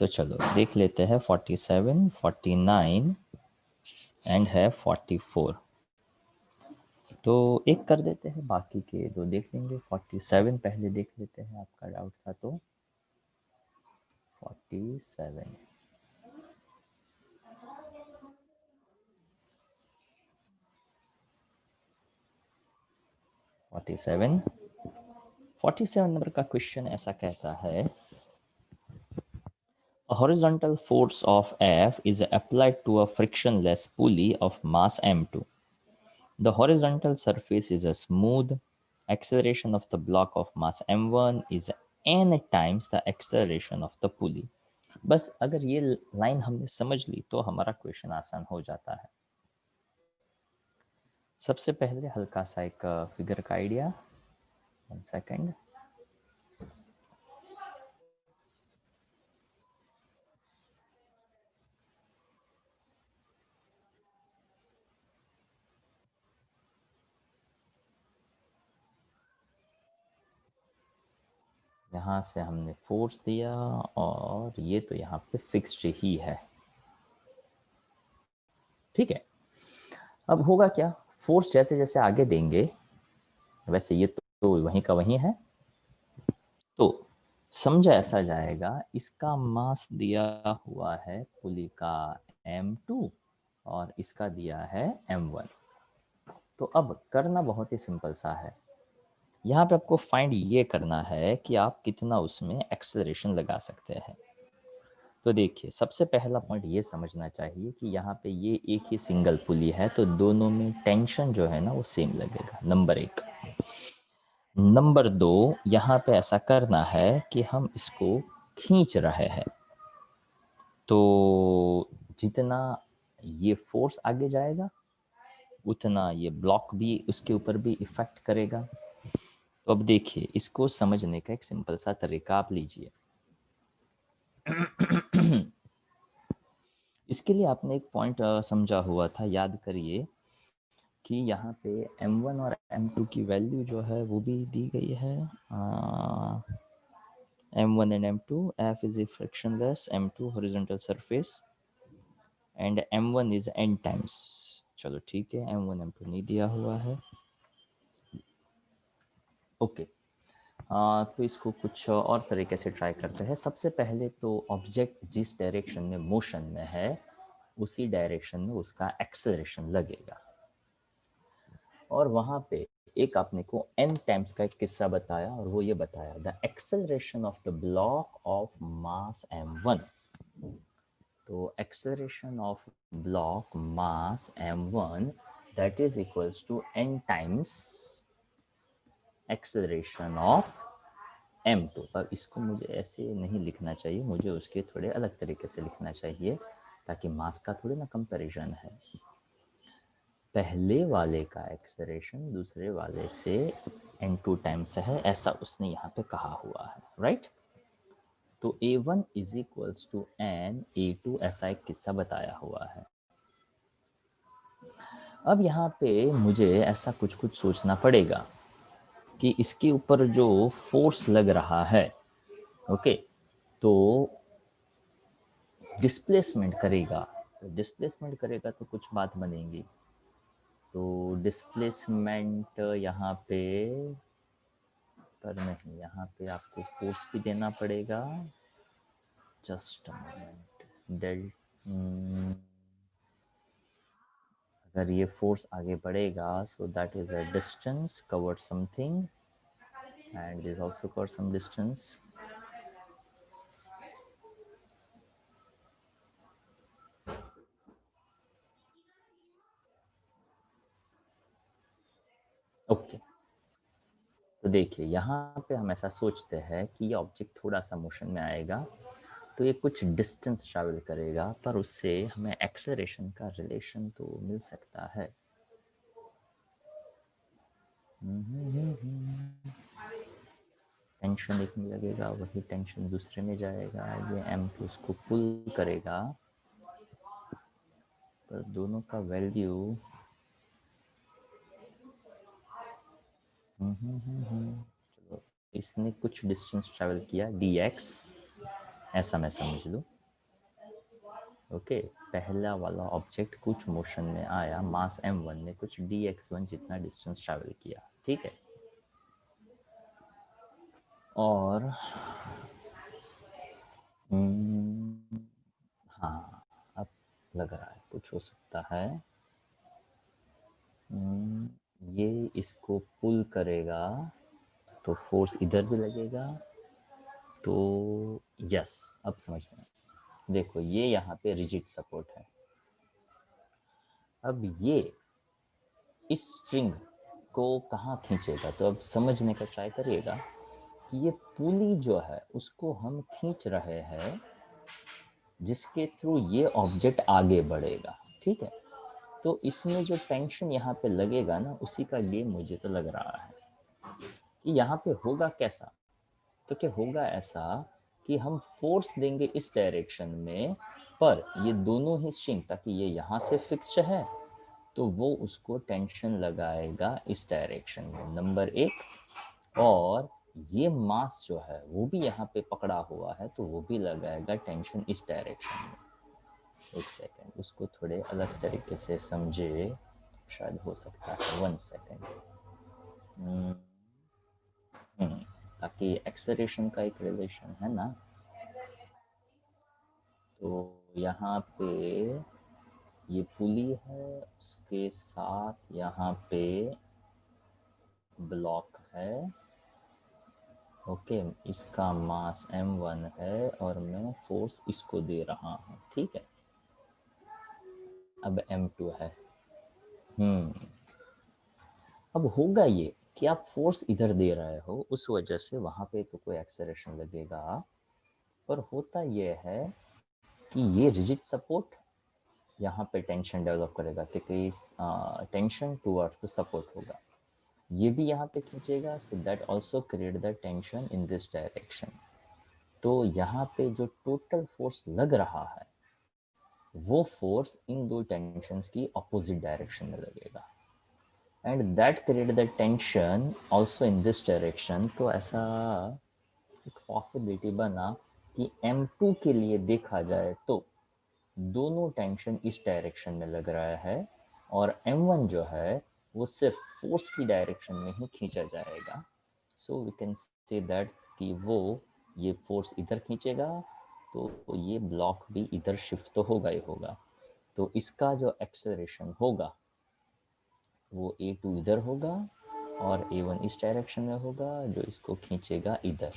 तो चलो देख लेते हैं 47, 49 एंड है 44। तो एक कर देते हैं, बाकी के दो देख लेंगे। 47 पहले देख लेते हैं, आपका डाउट था तो 47। फोर्टी सेवन नंबर का क्वेश्चन ऐसा कहता है, a horizontal force of F is applied to a frictionless pulley of mass m2. The horizontal surface is a smooth. Acceleration of the block of mass m1 is n times the acceleration of the pulley. बस अगर ये लाइन हमने समझ ली तो हमारा क्वेश्चन आसान हो जाता है। सबसे पहले हल्का सा एक फिगर का आइडिया, 1 सेकेंड। यहाँ से हमने फोर्स दिया और ये तो यहाँ पे फिक्स्ड ही है, ठीक है। अब होगा क्या, फोर्स जैसे जैसे आगे देंगे, वैसे ये तो वहीं का वहीं है, तो समझा ऐसा जाएगा, इसका मास दिया हुआ है पुली का m2 और इसका दिया है m1। तो अब करना बहुत ही सिंपल सा है, यहाँ पे आपको फाइंड ये करना है कि आप कितना उसमें एक्सेलरेशन लगा सकते हैं। तो देखिए सबसे पहला पॉइंट ये समझना चाहिए कि यहाँ पे ये एक ही सिंगल पुली है, तो दोनों में टेंशन जो है ना वो सेम लगेगा, नंबर एक। नंबर दो, यहाँ पे ऐसा करना है कि हम इसको खींच रहे हैं, तो जितना ये फोर्स आगे जाएगा उतना ये ब्लॉक भी उसके ऊपर भी इफेक्ट करेगा। तो अब देखिए इसको समझने का एक सिंपल सा तरीका आप लीजिए। इसके लिए आपने एक पॉइंट समझा हुआ था, याद करिए कि यहाँ पे m1 और m2 की वैल्यू जो है वो भी दी गई है। m1 and m2, f is a frictionless, m2 horizontal surface and m1 is n times। चलो ठीक है, m1 m2 नहीं दिया हुआ है, ओके। तो इसको कुछ और तरीके से ट्राई करते हैं। सबसे पहले तो ऑब्जेक्ट जिस डायरेक्शन में मोशन में है उसी डायरेक्शन में उसका एक्सेलरेशन लगेगा, और वहाँ पे एक आपने को n टाइम्स का एक किस्सा बताया, और वो ये बताया the acceleration of the block of mass m1। तो acceleration of block mass m1 that is equals to n times acceleration of m2। अब इसको मुझे ऐसे नहीं लिखना चाहिए, मुझे उसके थोड़े अलग तरीके से लिखना चाहिए, ताकि मास का थोड़े ना कंपैरिजन है। पहले वाले का एक्सेलरेशन दूसरे वाले से n2 टाइम्स है, ऐसा उसने यहाँ पे कहा हुआ है, राइट। तो a1 is equals to n a2, ऐसा एक किस्सा बताया हुआ है। अब यहाँ पे मुझे ऐसा कुछ कुछ सोचना पड़ेगा कि इसके ऊपर जो फोर्स लग रहा है, ओके, तो डिस्प्लेसमेंट करेगा, तो डिस्प्लेसमेंट करेगा तो कुछ बात बनेगी। तो डिस्प्लेसमेंट यहाँ पे पर नहीं, यहाँ पे आपको फोर्स भी देना पड़ेगा। जस्ट मोमेंट, डेल अगर ये फोर्स आगे बढ़ेगा, so that is a distance covered something and this also covered some distance. Okay, तो देखिए यहाँ पे हम ऐसा सोचते हैं कि ये ऑब्जेक्ट थोड़ा सा मोशन में आएगा, तो ये कुछ डिस्टेंस ट्रैवल करेगा, पर उससे हमें एक्सेलरेशन का रिलेशन तो मिल सकता है। टेंशन एक में लगेगा, वही टेंशन दूसरे में जाएगा, ये m2 उसको पुल करेगा, पर दोनों का वैल्यू चलो, इसने कुछ डिस्टेंस ट्रैवल किया dx, ऐसा मैं समझ लूँ। ओके, पहला वाला ऑब्जेक्ट कुछ मोशन में आया, मास m1 ने कुछ dx1 जितना डिस्टेंस ट्रैवल किया, ठीक है। और हाँ, अब लग रहा है कुछ हो सकता है। ये इसको पुल करेगा तो फोर्स इधर भी लगेगा, तो यस, अब समझ में। देखो, ये यहाँ पे रिजिड सपोर्ट है। अब ये इस स्ट्रिंग को कहाँ खींचेगा, तो अब समझने का ट्राई करिएगा कि ये पुली जो है उसको हम खींच रहे हैं, जिसके थ्रू ये ऑब्जेक्ट आगे बढ़ेगा, ठीक है। तो इसमें जो टेंशन यहाँ पे लगेगा ना, उसी का गेम मुझे तो लग रहा है कि यहाँ पे होगा कैसा। तो क्या होगा ऐसा कि हम फोर्स देंगे इस डायरेक्शन में, पर ये दोनों ही स्ट्रिंग, ताकि ये यहाँ से फिक्स्ड है तो वो उसको टेंशन लगाएगा इस डायरेक्शन में, नंबर एक। और ये मास जो है वो भी यहाँ पे पकड़ा हुआ है, तो वो भी लगाएगा टेंशन इस डायरेक्शन में। एक सेकेंड, उसको थोड़े अलग तरीके से समझे, शायद हो सकता है। 1 सेकेंड। ताकि एक्सेलरेशन का एक रिलेशन है ना, तो यहाँ पे ये पुली है, उसके साथ यहाँ पे ब्लॉक है। ओके, इसका मास m1 है और मैं फोर्स इसको दे रहा हूँ, ठीक है। अब m2 है। अब होगा ये कि आप फोर्स इधर दे रहे हो, उस वजह से वहाँ पे तो कोई एक्सेलरेशन लगेगा, पर होता ये है कि ये रिजिड सपोर्ट यहाँ पे टेंशन डेवलप करेगा, क्योंकि टेंशन टुवर्ड्स द सपोर्ट होगा। ये भी यहाँ पे खींचेगा, so that also create the tension in this direction. तो यहाँ पे जो टोटल फोर्स लग रहा है, वो फोर्स इन दो टेंशंस की अपोजिट डायरेक्शन में लगेगा, and that create the tension also in this direction. तो ऐसा एक पॉसिबिलिटी बना कि m2 के लिए देखा जाए तो दोनों टेंशन इस डायरेक्शन में लग रहा है, और m1 जो है वो सिर्फ फोर्स की डायरेक्शन में ही खींचा जाएगा। So we can say that कि वो ये फोर्स इधर खींचेगा, तो ये ब्लॉक भी इधर शिफ्ट तो होगा ही होगा। तो इसका जो एक्सेलरेशन होगा वो a2 इधर होगा और a1 इस डायरेक्शन में होगा, जो इसको खींचेगा इधर।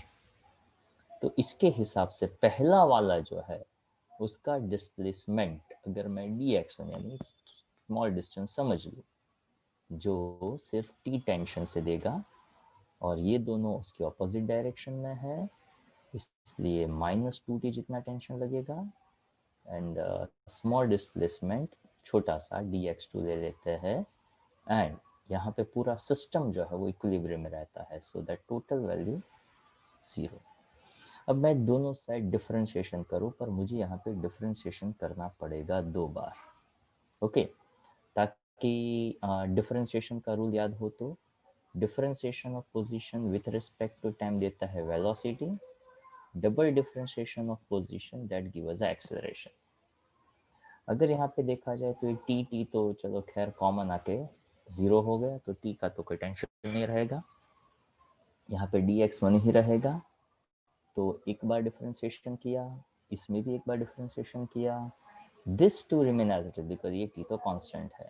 तो इसके हिसाब से पहला वाला जो है उसका डिस्प्लेसमेंट, अगर मैं dx1 यानी स्मॉल डिस्टेंस समझ लूँ, जो सिर्फ t टेंशन से देगा, और ये दोनों उसके ऑपोजिट डायरेक्शन में है, इसलिए -2t जितना टेंशन लगेगा, एंड स्मॉल डिस्प्लेसमेंट छोटा सा dx2 ले लेते हैं, एंड यहाँ पे पूरा सिस्टम जो है वो इक्विलिब्रियम में रहता है, सो दैट टोटल वैल्यू 0। अब मैं दोनों साइड डिफरेंशिएशन करूँ, पर मुझे यहाँ पे डिफरेंशिएशन करना पड़ेगा 2 बार, ओके। ताकि डिफरेंशिएशन का रूल याद हो, तो differentiation of position with respect to time देता है velocity, double differentiation of position that give us acceleration. अगर यहाँ पे देखा जाए तो ये टी तो चलो खैर कॉमन आके 0 हो गया, तो टी का तो कोई टेंशन नहीं रहेगा, यहाँ पे dx1 ही रहेगा। तो एक बार डिफरेंशिएशन किया, इसमें भी एक बार डिफरेंशिएशन किया, this to remain as it is because ये टी तो कांस्टेंट है।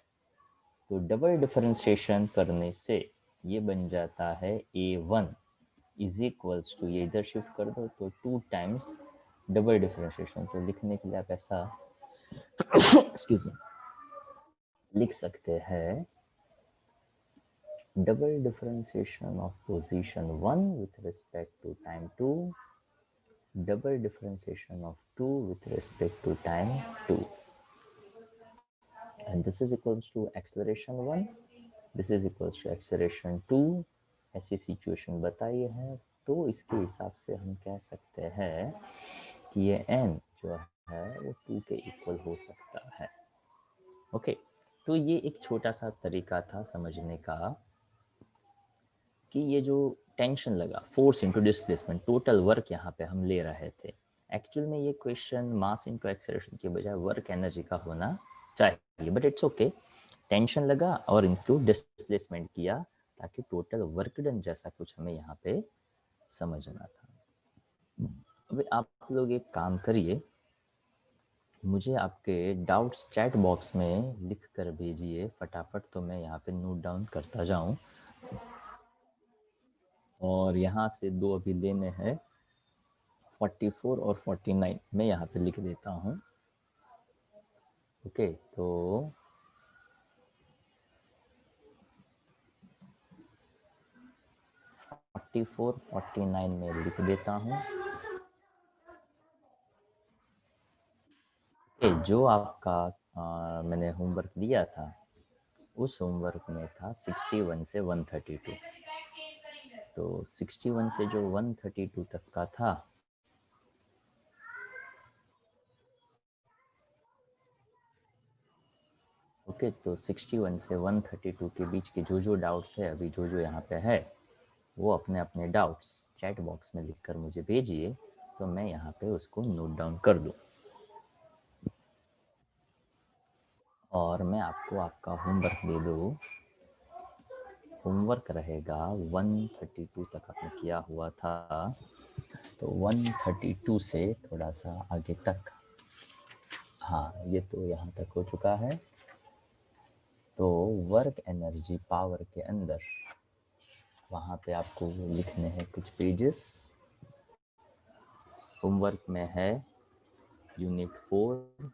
तो डबल डिफरेंशिएशन करने से ये बन जाता है a1 इज इक्वल्स टू, ये इधर शिफ्ट कर दो तो 2 टाइम्स डबल डिफरेंशिएशन। तो लिखने के लिए आप ऐसा एक्सक्यूज मी लिख सकते हैं, double differentiation of position 1 with respect to time 2, double differentiation of 2 with respect to time 2, and this is equals to acceleration 1, this is equals to acceleration 2। ऐसी सिचुएशन बताई है, तो इसके हिसाब से हम कह सकते हैं कि ये n जो है वो 2 के इक्वल हो सकता है, ओके। तो ये एक छोटा सा तरीका था समझने का कि ये जो टेंशन लगा, force into displacement, total work यहाँ पे हम ले रहे थे। एक्चुअल में ये क्वेश्चन मास इनटू एक्सेलरेशन के बजाय वर्क एनर्जी का होना चाहिए, बट इट्स ओके। टेंशन लगा और इनटू डिस्प्लेसमेंट किया ताकि टोटल वर्क डन जैसा कुछ हमें यहाँ पे समझना था। अभी आप लोग एक काम करिए, मुझे आपके डाउट्स चैट बॉक्स में लिख कर भेजिए फटाफट, तो मैं यहाँ पे नोट डाउन करता जाऊँ। और यहाँ से दो अभी लेने हैं, 44 और 49 मैं यहाँ पे लिख देता हूँ। ओके, तो 44 49 में लिख देता हूँ। जो आपका मैंने होमवर्क दिया था, उस होमवर्क में था 61 से 132। तो 61 से जो 132 तक का था, ओके, तो 61 से 132 के बीच के जो डाउट्स है, अभी जो यहाँ पे है, वो अपने अपने डाउट्स चैट बॉक्स में लिखकर मुझे भेजिए, तो मैं यहाँ पे उसको नोट डाउन कर दूँ। और मैं आपको आपका होमवर्क दे दूँ। होमवर्क रहेगा 132 तक आपने किया हुआ था, तो 132 से थोड़ा सा आगे तक, हाँ ये तो यहाँ तक हो चुका है। तो वर्क एनर्जी पावर के अंदर वहाँ पे आपको लिखने हैं कुछ पेजेस। होमवर्क में है unit 4,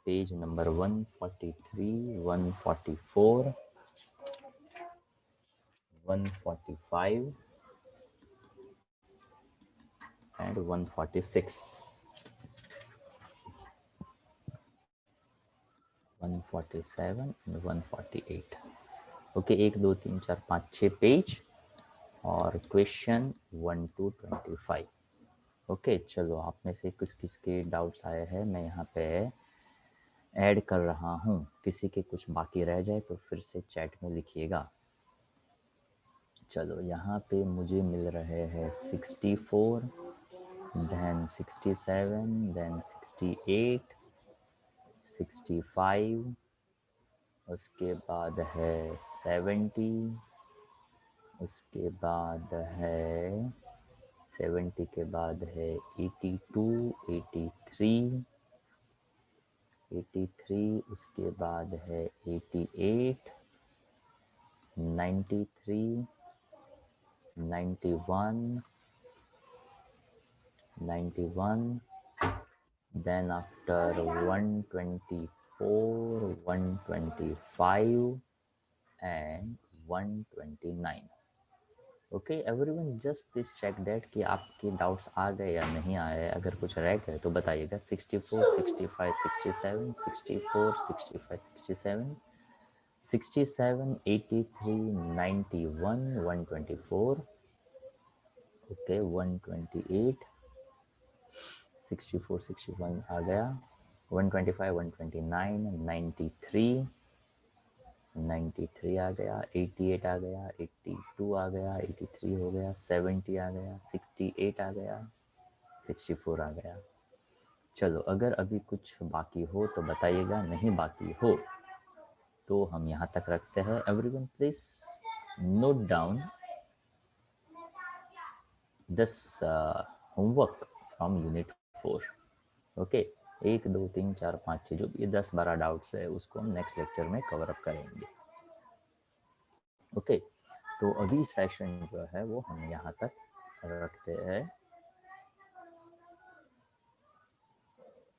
page number 143, 144, 145 and 146, 147 and 148। Okay, 1 2 3 4 5 6 page और क्वेश्चन 1 to 25। ओके, चलो आप में से किस किस के डाउट्स आए हैं मैं यहाँ पे ऐड कर रहा हूँ। किसी के कुछ बाकी रह जाए तो फिर से चैट में लिखिएगा। चलो यहाँ पे मुझे मिल रहे हैं 64, then 67, then 68, 65, उसके बाद है 70, उसके बाद है 70 के बाद है 82, 83, 83, उसके बाद है 88, 93, 91, 91, then after 124, 125 and 129। Okay everyone, just please check that कि आपके डाउट्स आ गए या नहीं आए। अगर कुछ रह गए तो बताइएगा। 64, 65, 67, 64, 65, 67, 67, 83, 91, 124, ओके 128, 64, 61 आ गया, 125, 129, 93, 93 आ गया, 88 आ गया, 82 आ गया, 83 हो गया, 70 आ गया, 68 आ गया, 64 आ गया। चलो अगर अभी कुछ बाकी हो तो बताइएगा, नहीं बाकी हो तो हम यहाँ तक रखते हैं। Everyone please note down this homework from unit 4। Okay, 1 2 3 4 5 6 जो भी 10-12 डाउट्स है उसको हम नेक्स्ट लेक्चर में कवर अप करेंगे। ओके, तो अभी सेशन जो है वो हम यहाँ तक रखते हैं।